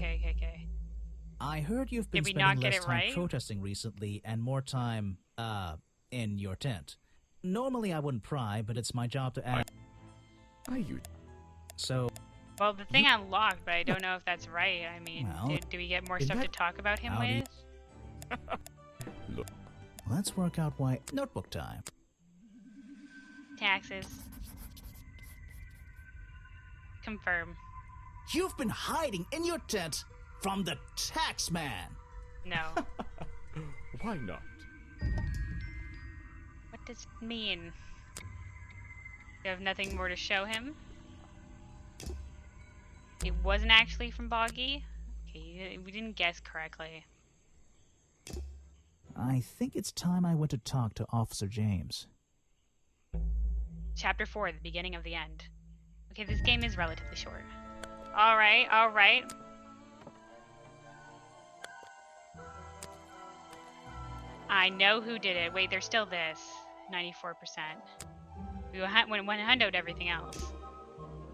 I heard you've been spending less time protesting recently and more time, in your tent. Normally I wouldn't pry, but it's my job to ask. Are you? So... Well, the thing unlocked, but I don't know if that's right. I mean, well, do we get more stuff to talk about him with? Look. Let's work out why... Notebook time. Taxes. Confirm. You've been hiding in your tent from the tax man. No. Why not? What does it mean? You have nothing more to show him? It wasn't actually from Boggy? Okay, we didn't guess correctly. I think it's time I went to talk to Officer James. Chapter 4, the beginning of the end. Okay, this game is relatively short. Alright. I know who did it. Wait, there's still this. 94%. We went hundoed everything else.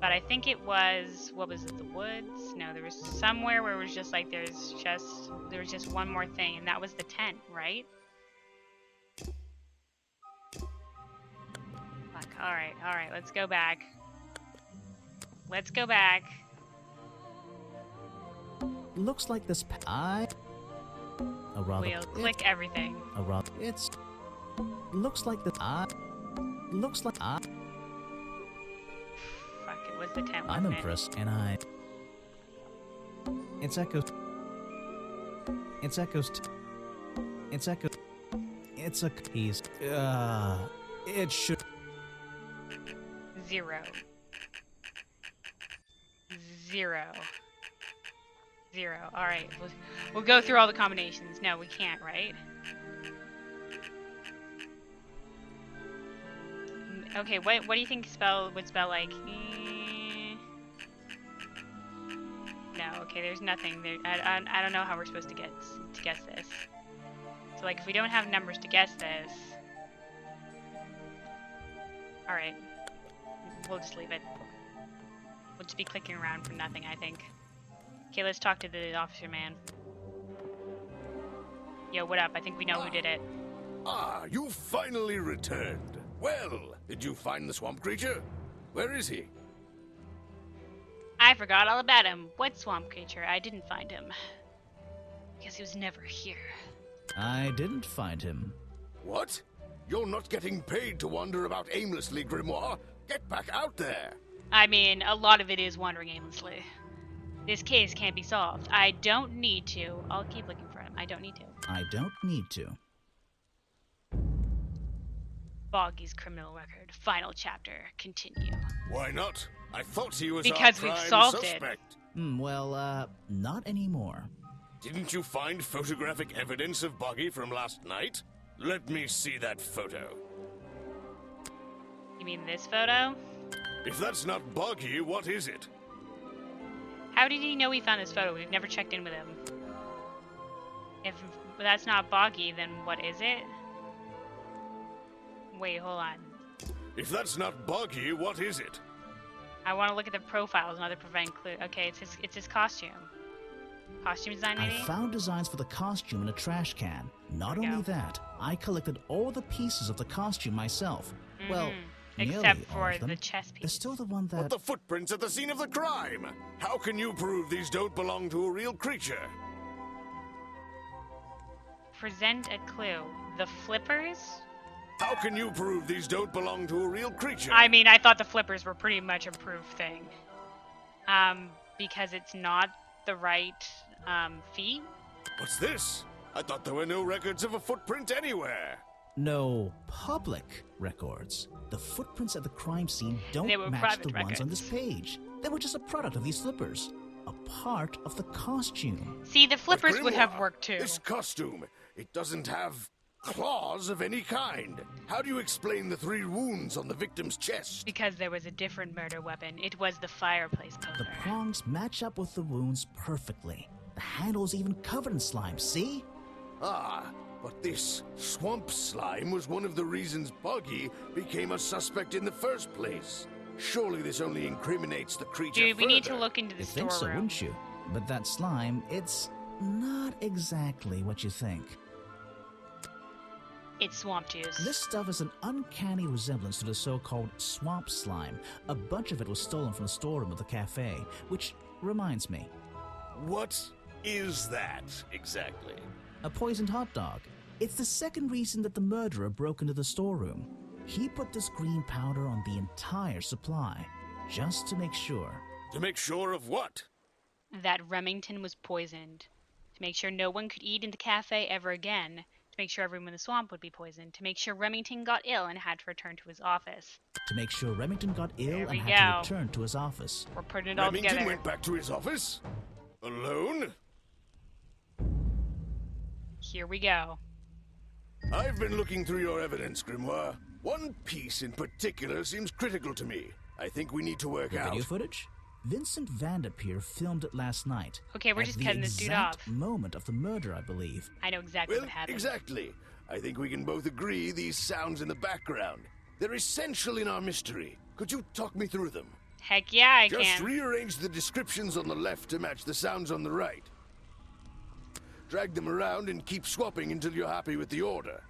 But I think it was, what was it, the woods? No, there was somewhere where it was just like, there was just one more thing, and that was the tent, right? Fuck, alright, let's go back. Looks like this We'll click everything. Looks like the Fuck, it was the tent. I'm impressed, and It's Echo's. It's a piece. It should. 0. Alright, we'll go through all the combinations. No, we can't, right? Okay, what do you think would spell like? No, okay, there's nothing there. I don't know how we're supposed to guess this. So like, if we don't have numbers to guess this, all right, we'll just leave it. We'll just be clicking around for nothing, I think. Okay, let's talk to the officer man. Yo, what up? I think we know who did it. Ah, you finally returned. Well, did you find the swamp creature? Where is he? I forgot all about him. What swamp creature? I didn't find him. Because he was never here. I didn't find him. What? You're not getting paid to wander about aimlessly, Grimoire. Get back out there. I mean, a lot of it is wandering aimlessly. This case can't be solved. I don't need to. I'll keep looking for him. I don't need to. Boggy's criminal record. Final chapter. Continue. Why not? I thought he was because our we've prime solved suspect. Well, not anymore. Didn't you find photographic evidence of Boggy from last night? Let me see that photo. You mean this photo? If that's not Boggy, what is it? How did he know we found this photo? We've never checked in with him. If that's not Boggy, then what is it? Wait, hold on. If that's not Boggy, what is it? I want to look at the profiles and other providing clue. Okay, it's his costume. Costume design, maybe? I found designs for the costume in a trash can. Not only that, I collected all the pieces of the costume myself. Well, except for the chest piece. There's still the one that... But the footprints at the scene of the crime! How can you prove these don't belong to a real creature? Present a clue. The flippers? How can you prove these don't belong to a real creature? I mean, I thought the flippers were pretty much a proof thing. Because it's not the right, feet. What's this? I thought there were no records of a footprint anywhere. No public records. The footprints at the crime scene don't match the ones on this page. They were just a product of these flippers. A part of the costume. See, the flippers would have worked too. This costume, it doesn't have claws of any kind. How do you explain the 3 wounds on the victim's chest? Because there was a different murder weapon. It was the fireplace poker. The prongs match up with the wounds perfectly. The handle's even covered in slime, see? Ah, but this swamp slime was one of the reasons Boggy became a suspect in the first place. Surely this only incriminates the creature Dude, we need to further. look into the storeroom. Think so, wouldn't you? But that slime, it's not exactly what you think. It's swamp juice. This stuff has an uncanny resemblance to the so-called swamp slime. A bunch of it was stolen from the storeroom of the cafe, which reminds me. What is that, exactly? A poisoned hot dog. It's the second reason that the murderer broke into the storeroom. He put this green powder on the entire supply, just to make sure. To make sure of what? That Remington was poisoned. To make sure no one could eat in the cafe ever again. To make sure everyone in the swamp would be poisoned. To make sure Remington got ill and had to return to his office. To make sure Remington got ill and had to return to his office. We're putting it all together. Remington went back to his office? Alone? Here we go. I've been looking through your evidence, Grimoire. One piece in particular seems critical to me. I think we need to work out. Video footage? Vincent Vanderpeer filmed it last night. Okay, we're just cutting this dude off. At the moment of the murder, I believe. I know exactly what happened. Exactly. I think we can both agree these sounds in the background. They're essential in our mystery. Could you talk me through them? Heck yeah, I can. Just rearrange the descriptions on the left to match the sounds on the right. Drag them around and keep swapping until you're happy with the order.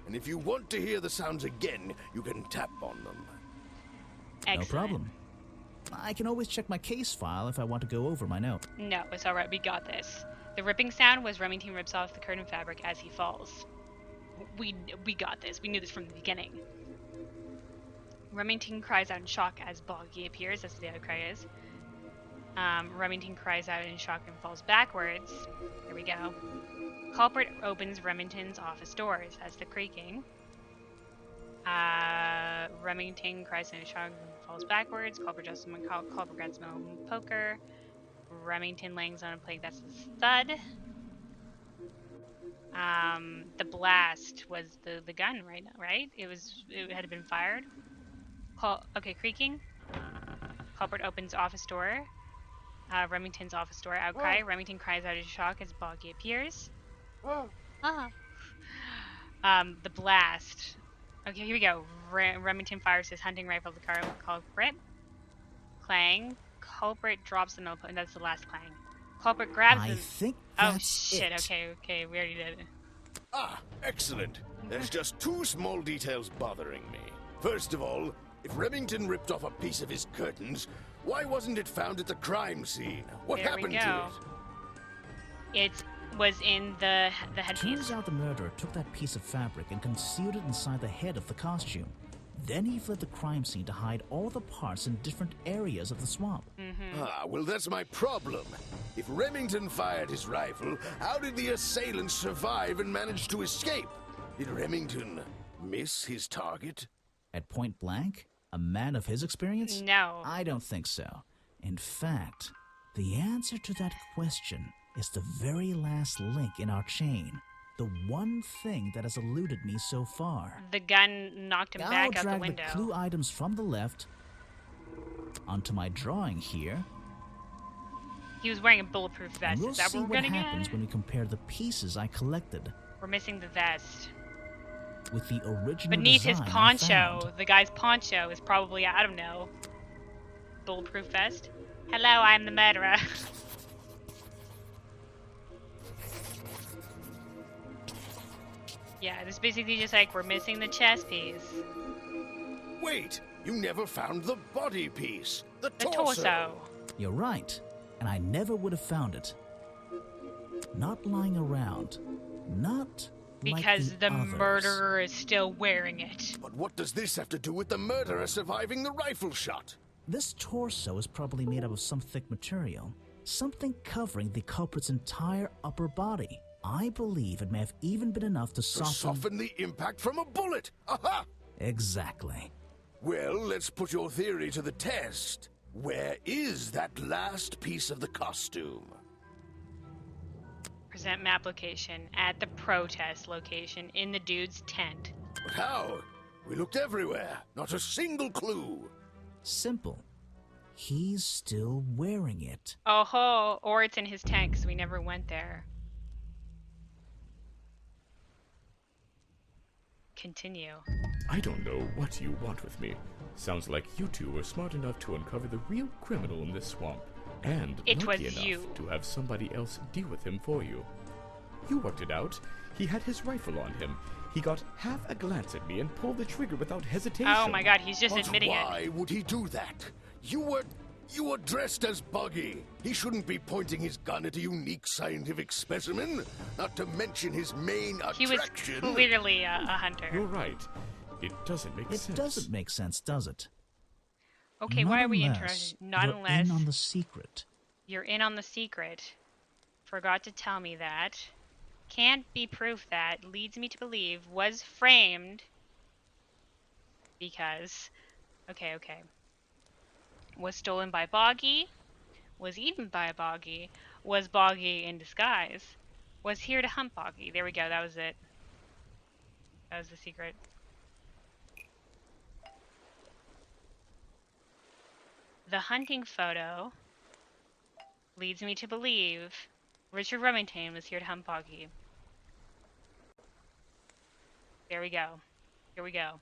And if you want to hear the sounds again, you can tap on them. Excellent. No problem. I can always check my case file if I want to go over my note. No, it's alright, we got this. The ripping sound was Remington rips off the curtain fabric as he falls. We got this. We knew this from the beginning. Remington cries out in shock as Boggy appears, as the outcry is. Remington cries out in shock and falls backwards. Here we go. Culprit opens Remington's office doors as the creaking. Remington cries in shock and falls backwards. Culprit grabs him own poker. Remington lands on a plate that's a thud. The blast was the gun, right? It had been fired. Okay, creaking. Culprit opens office door. Remington's office door. Outcry. Oh. Remington cries out in shock as Boggy appears. Oh. The blast. Okay, here we go. Remington fires his hunting rifle at the culprit. Clang. Culprit drops the notebook, and that's the last clang. Culprit grabs the... I think that's shit. it. Okay, we already did it. Ah, excellent. There's just 2 small details bothering me. First of all, if Remington ripped off a piece of his curtains, why wasn't it found at the crime scene? What happened to it? It was in the headpiece. Turns out the murderer took that piece of fabric and concealed it inside the head of the costume. Then he fled the crime scene to hide all the parts in different areas of the swamp. Ah, well, that's my problem. If Remington fired his rifle, how did the assailant survive and manage to escape? Did Remington miss his target? At point blank? A man of his experience? No. I don't think so. In fact, the answer to that question is the very last link in our chain. The one thing that has eluded me so far. The gun knocked him back out the window. I'll drag the clue items from the left onto my drawing here. He was wearing a bulletproof vest. We'll Is that see what we're what gonna happens get? when we compare the pieces I collected. We're missing the vest. With the original Beneath his design I poncho, found. the guy's poncho is probably, I don't know, bulletproof vest. Hello, I'm the murderer. Yeah, it's basically just like we're missing the chest piece. Wait, you never found the body piece. The torso. You're right, and I never would have found it. Not lying around. Not because like the others. murderer is still wearing it. But what does this have to do with the murderer surviving the rifle shot? This torso is probably made up of some thick material. Something covering the culprit's entire upper body. I believe it may have even been enough to soften the impact from a bullet. Aha! Exactly. Well, let's put your theory to the test. Where is that last piece of the costume? Present map location at the protest location in the dude's tent. But how? We looked everywhere. Not a single clue. Simple. He's still wearing it. Oh ho! Or it's in his tent because we never went there. Continue. I don't know what you want with me. Sounds like you two were smart enough to uncover the real criminal in this swamp. And it lucky was enough you. to have somebody else deal with him for you. You worked it out. He had his rifle on him. He got half a glance at me and pulled the trigger without hesitation. Oh my god, he's just But admitting it. why would he do that? You were dressed as Buggy. He shouldn't be pointing his gun at a unique scientific specimen, not to mention his main attraction. He was clearly a hunter. You're right. It doesn't make sense. It doesn't make sense, does it? Okay, why are we interested? Not you're unless in on the secret. You're in on the secret. Forgot to tell me that. Can't be proof that. Leads me to believe was framed because... Okay. Was stolen by Boggy. Was eaten by Boggy. Was Boggy in disguise. Was here to hunt Boggy. There we go, that was it. That was the secret. The hunting photo leads me to believe Richard Remington was here to hunt Boggy. There we go. Here we go.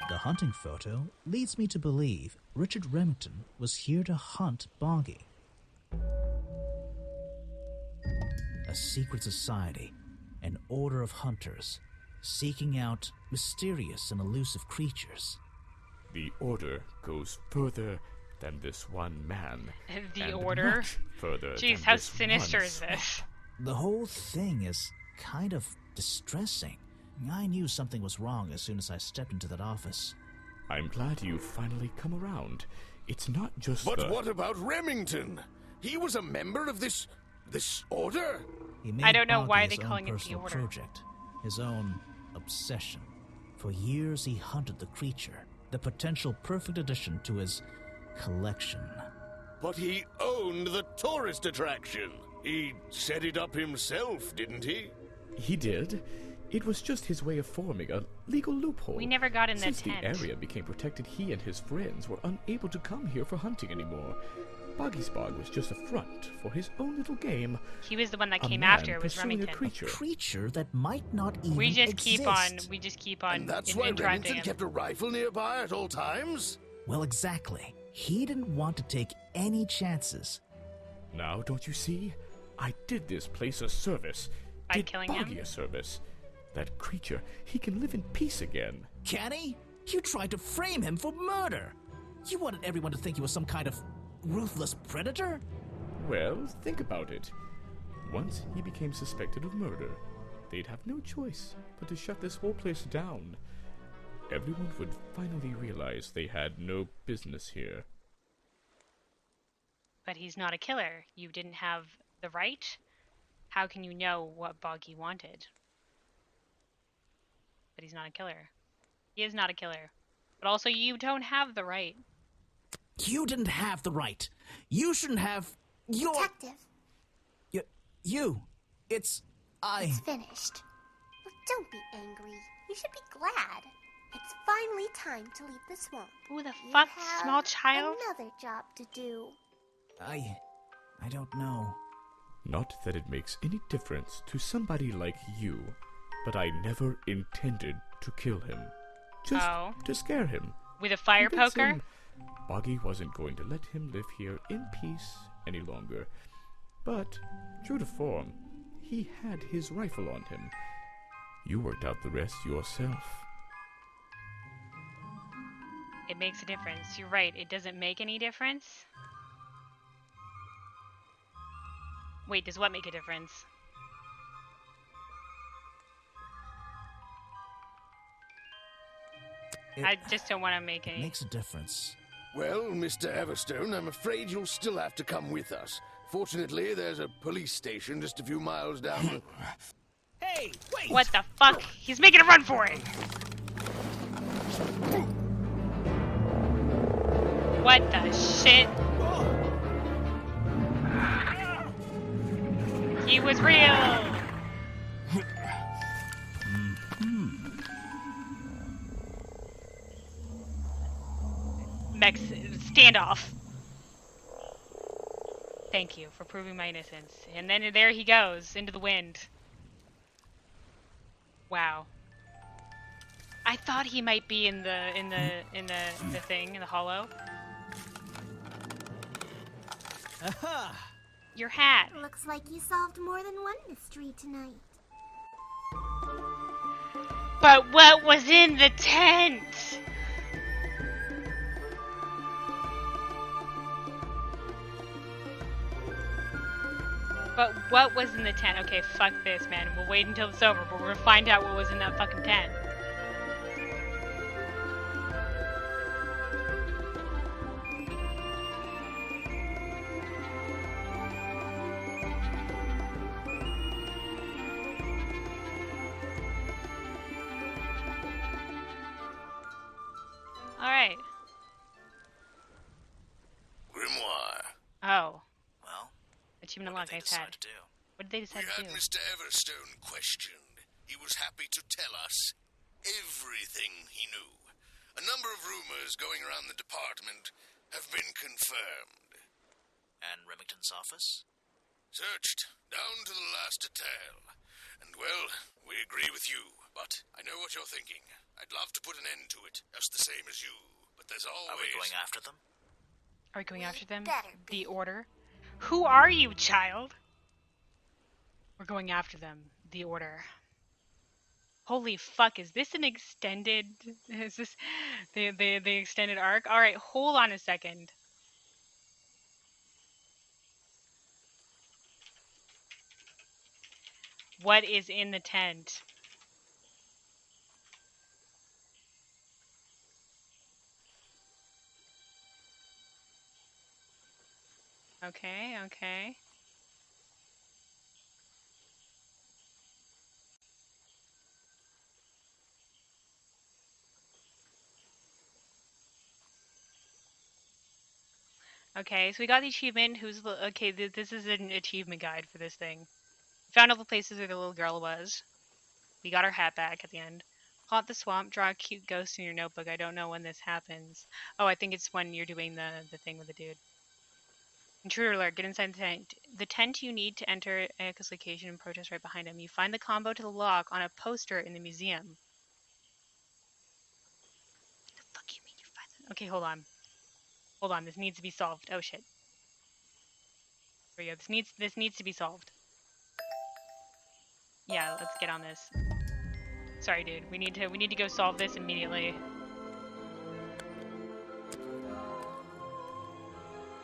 The hunting photo leads me to believe Richard Remington was here to hunt Boggy. A secret society, an order of hunters, seeking out mysterious and elusive creatures. The order goes further than this one man. The and order? Much further Jeez, than how this sinister one is this? The whole thing is kind of distressing. I knew something was wrong as soon as I stepped into that office. I'm glad you've finally come around. It's not just But what about Remington? He was a member of this order? He made I don't know why Boggy they're his calling own it the personal order. project, his own obsession. For years he hunted the creature, the potential perfect addition to his collection. But he owned the tourist attraction. He set it up himself, didn't he? He did. It was just his way of forming a legal loophole. We never got in the Since tent. the area became protected, he and his friends were unable to come here for hunting anymore. Boggy's Bog was just a front for his own little game. He was the one that A came man after. It was pursuing Remington. a creature. A creature that might not even We just exist. keep on And that's why interrupting Remington him. kept a rifle nearby at all times? Well, exactly. He didn't want to take any chances. Now, don't you see? I did this place a service. By did killing Boggy him? a service. That creature, he can live in peace again. Can he? You tried to frame him for murder. You wanted everyone to think he was some kind of ruthless predator? Well, think about it. Once he became suspected of murder, they'd have no choice but to shut this whole place down. Everyone would finally realize they had no business here. But he's not a killer. You didn't have the right? How can you know what Boggy wanted? But he's not a killer. He is not a killer. But also, you don't have the right. You didn't have the right. You shouldn't have... Detective. You. It's finished. Look, don't be angry. You should be glad. It's finally time to leave the swamp. Who the fuck, small child? Another job to do. I don't know. Not that it makes any difference to somebody like you, but I never intended to kill him. Just to scare him. With a fire poker? Boggy wasn't going to let him live here in peace any longer. But, true to form, he had his rifle on him. You worked out the rest yourself. It makes a difference. You're right, it doesn't make any difference. Wait, does what make a difference? I just don't want to make any... It makes a difference. Well, Mr. Everstone, I'm afraid you'll still have to come with us. Fortunately, there's a police station just a few miles down the... Hey, wait! What the fuck? He's making a run for it! What the shit? He was real! Mex standoff. Thank you for proving my innocence. And then there he goes into the wind. Wow. I thought he might be in the thing, in the hollow. Aha! Your hat. Looks like you solved more than one mystery tonight. But what was in the tent? But what was in the tent? Okay, fuck this, man. We'll wait until it's over, but we're gonna find out what was in that fucking tent. Alright. Grimoire. Oh. Well, Achievement unlocked, nice hat. What did they decide to do? We had Mr. Everstone questioned. He was happy to tell us everything he knew. A number of rumors going around the department have been confirmed. And Remington's office? Searched down to the last detail. And, well, we agree with you. But I know what you're thinking. I'd love to put an end to it, just the same as you. But there's always... Are we going after them? Are we going after them? The Order? Who are you, child? We're going after them. The Order. Holy fuck, is this an extended... Is this the extended arc? Alright, hold on a second. What is in the tent? Okay, okay. Okay, so we got the achievement. Who's the... Okay, this is an achievement guide for this thing. We found all the places where the little girl was. We got our hat back at the end. Haunt the swamp, draw a cute ghost in your notebook. I don't know when this happens. Oh, I think it's when you're doing the thing with the dude. Intruder alert, get inside the tent. The tent you need to enter Echo's location and protest right behind him. You find the combo to the lock on a poster in the museum. What the fuck you mean you find that? Okay, hold on. Hold on, this needs to be solved. Oh shit. There we go. This needs to be solved. Yeah, let's get on this. Sorry, dude. We need to go solve this immediately.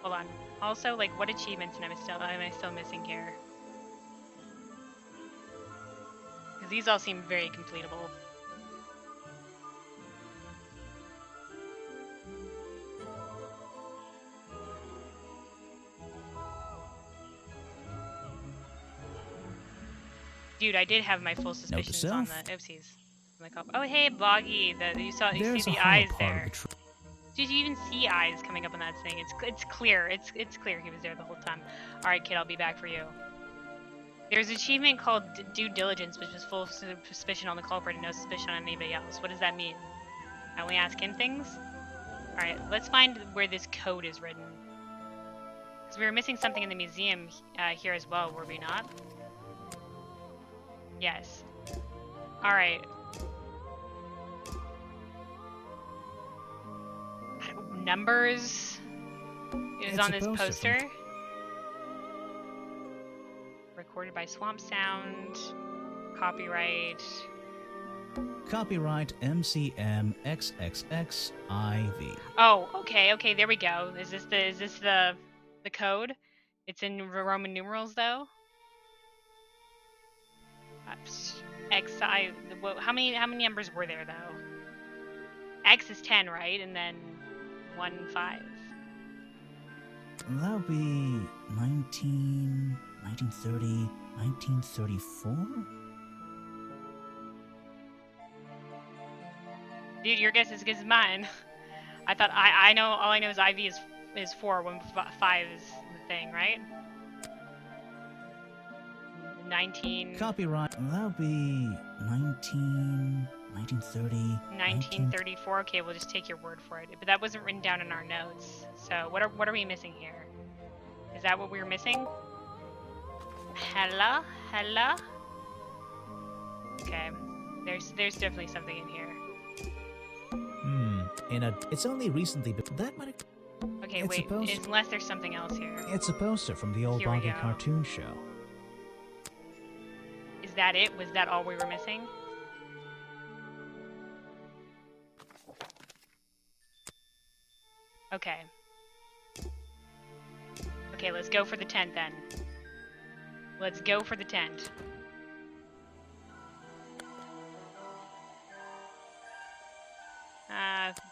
Hold on. Also, like, what achievements am I still missing here? Because these all seem very completable. Dude, I did have my full suspicions on the oopsies. Oh, hey, Boggy. You see the eyes there. Did you even see eyes coming up on that thing? It's clear. It's clear he was there the whole time. All right, kid, I'll be back for you. There's an achievement called Due Diligence, which is full of suspicion on the culprit and no suspicion on anybody else. What does that mean? I only ask him things? Alright, let's find where this code is written. Because we were missing something in the museum here as well, were we not? Yes. Alright. Numbers is on this poster. Recorded by Swamp Sound. Copyright. Copyright MCM XXXIV. Oh, okay, there we go. Is this the code? It's in Roman numerals though. XI. How many numbers were there though? X is 10, right? And then 1, 5. That would be 1930, 1934? Dude, your guess is as good as mine. I thought I know, all I know is IV is 4 when 5 is the thing, right? 19. Copyright. That would be 1930. 1934. Okay, we'll just take your word for it. But that wasn't written down in our notes. So what are we missing here? Is that what we were missing? Hella. Okay, there's definitely something in here. It's only recently, but that might. Okay, wait. Unless there's something else here. It's a poster from the old Boggy cartoon show. Is that it? Was that all we were missing? Okay. Okay, let's go for the tent then. Let's go for the tent.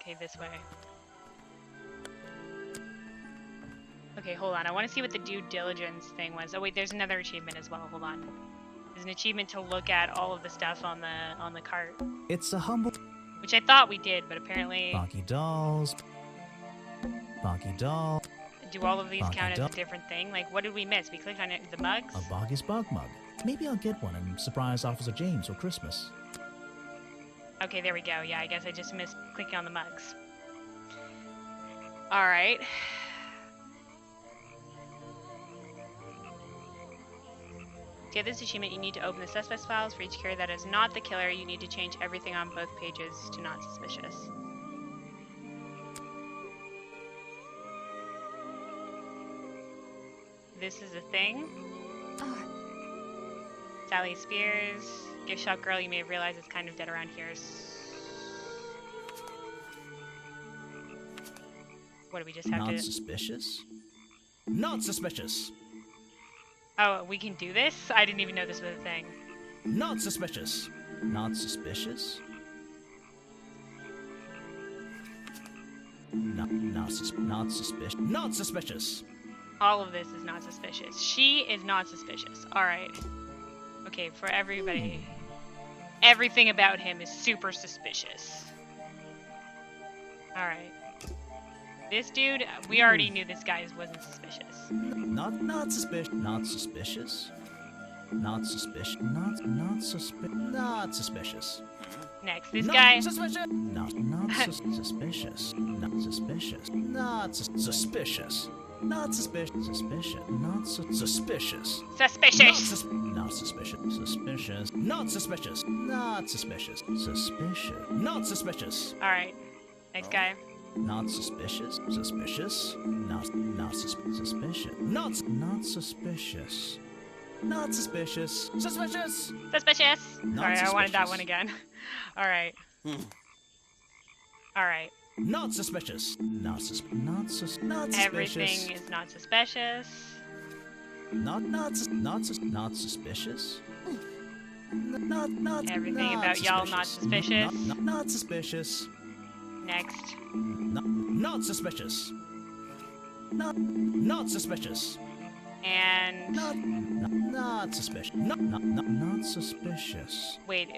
Okay, this way. Okay, hold on. I want to see what the due diligence thing was. Oh wait, there's another achievement as well. Hold on. There's an achievement to look at all of the stuff on the cart. It's a humble. Which I thought we did, but apparently. Boggy dolls. Boggy doll. Do all of these count as a different thing? Like, what did we miss? We clicked on it, the mugs? A Boggy's Bug Mug. Maybe I'll get one and surprise Officer James for Christmas. Okay, there we go. Yeah, I guess I just missed clicking on the mugs. Alright. To get this achievement, you need to open the suspect's files. For each character that is not the killer, you need to change everything on both pages to not suspicious. This is a thing. Sally Spears. Gift shop girl, you may have realized it's kind of dead around here. What do we just have to... Not suspicious? Not suspicious! Oh, we can do this? I didn't even know this was a thing. Not suspicious! Not suspicious? Not suspicious. Not suspicious! All of this is not suspicious. She is not suspicious. Alright. Okay, for everybody... Everything about him is super suspicious. Alright. This dude, we already knew this guy wasn't suspicious. Not suspicious. Not suspicious. Not suspicious. Not suspicious. Next, this guy. Suspicious. Not suspicious. Not suspicious. Not suspicious. Not suspicious. Suspicious. Not suspicious. Suspicious. Not suspicious. Suspicious. Not suspicious. Not suspicious. Suspicious. Not suspicious. All right. Next guy. Not suspicious. Suspicious. Not suspicious. Not suspicious. Not suspicious. Suspicious. Suspicious. Not Sorry, suspicious. I wanted that one again. All right. All right. Not suspicious. Not suspicious. Everything is not suspicious. Not suspicious. Not everything about y'all not suspicious. Not suspicious. Next. Not suspicious. Not suspicious. And not suspicious. Not suspicious. Wait.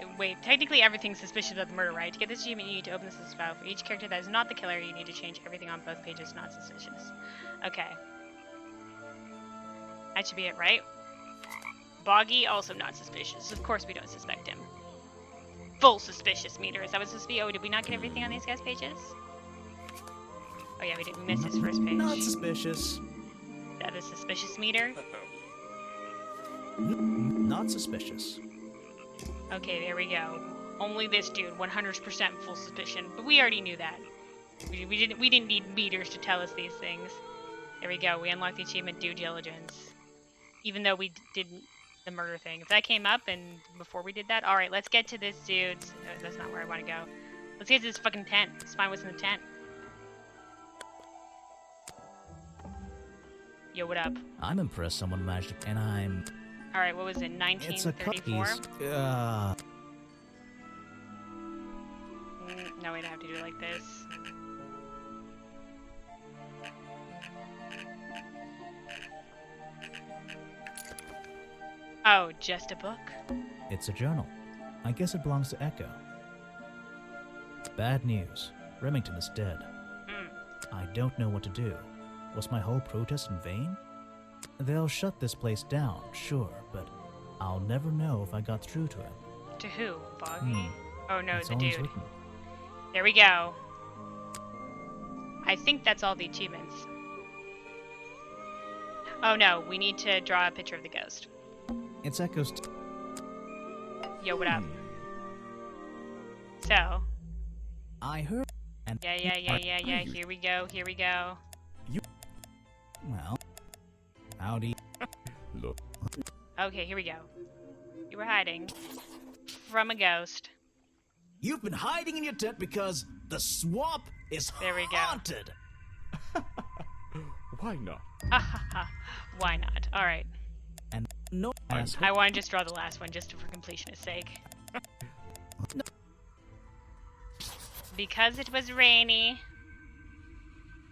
Technically, everything's suspicious about the murder, right? To get this achievement, you need to open this file. For each character that is not the killer, you need to change everything on both pages. Not suspicious. Okay. That should be it, right? Boggy, also not suspicious. Of course we don't suspect him. Full suspicious meter. Is that what's supposed to be? Oh, did we not get everything on these guys' pages? Oh yeah, we did. We missed his first page. Not suspicious. Is that a suspicious meter? Not suspicious. Okay, there we go. Only this dude, 100% full suspicion. But we already knew that. We didn't need meters to tell us these things. There we go. We unlocked the achievement due diligence. Even though we didn't the murder thing. If that came up and before we did that, all right, let's get to this dude's. That's not where I want to go. Let's get to this fucking tent. Let's find what's in the tent. Yo, what up? I'm impressed someone managed to, and I'm... Alright, what was it, 1934? No, we'd have to do it like this. Oh, just a book? It's a journal. I guess it belongs to Echo. Bad news. Remington is dead. I don't know what to do. Was my whole protest in vain? They'll shut this place down, sure, but I'll never know if I got through to him. To who? Boggy? Oh no, that's the all he's dude. written. There we go. I think that's all the achievements. Oh no, we need to draw a picture of the ghost. It's Echo's... Yo, what up? So... I heard... And Yeah, here we go. You... Well... Howdy. Look. Okay, here we go. You were hiding from a ghost. You've been hiding in your tent because the swamp is haunted. Why not? Why not? All right. And no, I want to just draw the last one just for completionist sake. No. Because it was rainy.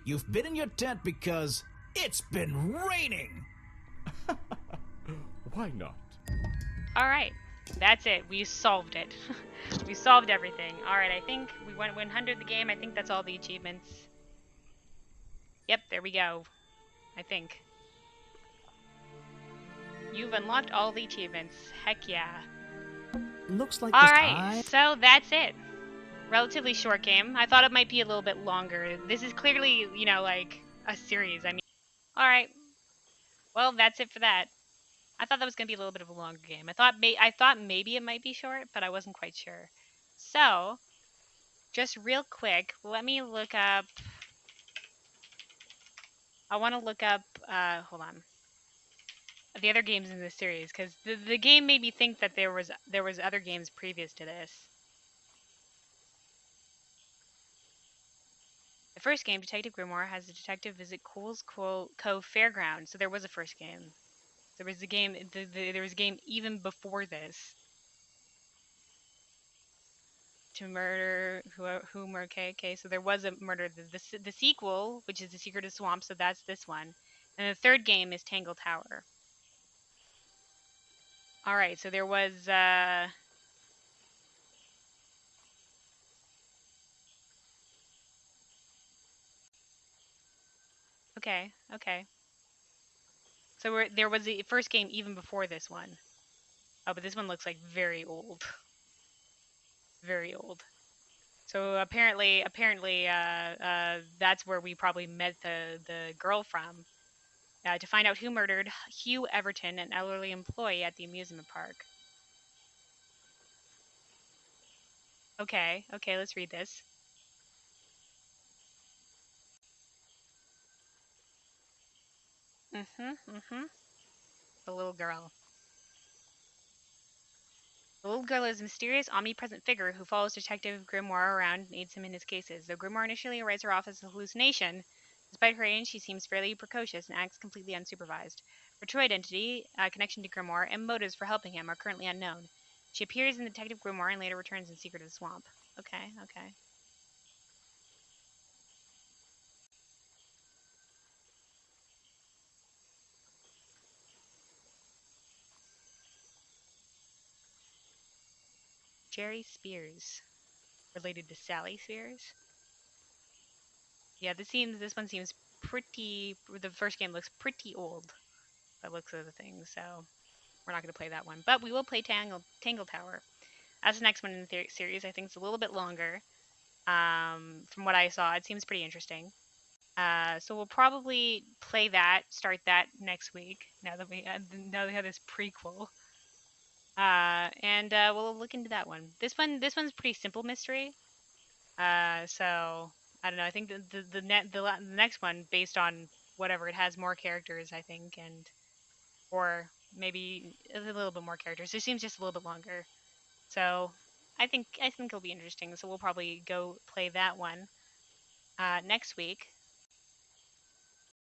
You've been in your tent because it's been raining. Why not? All right. That's it. We solved it. We solved everything. All right, I think we went 100 the game. I think that's all the achievements. Yep, there we go. I think. You've unlocked all the achievements. Heck yeah. Looks like all right, so that's it. Relatively short game. I thought it might be a little bit longer. This is clearly, you know, like a series. I mean, all right. Well, that's it for that. I thought that was going to be a little bit of a longer game. I thought maybe it might be short, but I wasn't quite sure. So, just real quick, let me look up... I want to look up... hold on. The other games in this series, because the game made me think that there was other games previous to this. The first game, Detective Grimoire, has a detective visit Cool's Cove Fairground. So there was a first game. There was a game. There was a game even before this. To murder who murder? Okay. So there was a murder. The sequel, which is The Secret of Swamp. So that's this one. And the third game is Tangle Tower. All right. So there was. Okay. So there was the first game even before this one. Oh, but this one looks like very old. Very old. So apparently, that's where we probably met the girl from. To find out who murdered Hugh Everton, an elderly employee at the amusement park. Okay, let's read this. The little girl. The little girl is a mysterious, omnipresent figure who follows Detective Grimoire around and aids him in his cases. Though Grimoire initially arrives her off as a hallucination, despite her age, she seems fairly precocious and acts completely unsupervised. Her true identity, connection to Grimoire, and motives for helping him are currently unknown. She appears in Detective Grimoire and later returns in Secret of the Swamp. Okay. Jerry Spears. Related to Sally Spears? Yeah, this one seems pretty... The first game looks pretty old. By the looks of the thing, so... we're not going to play that one. But we will play Tangle Tower. That's the next one in the series. I think it's a little bit longer. From what I saw, it seems pretty interesting. So we'll probably play that, start that next week. Now that we have this prequel, and we'll look into that one. This one's pretty simple mystery. So I don't know. I think the next one, based on whatever, it has more characters, I think, or maybe a little bit more characters. It seems just a little bit longer. So I think it'll be interesting. So we'll probably go play that one next week.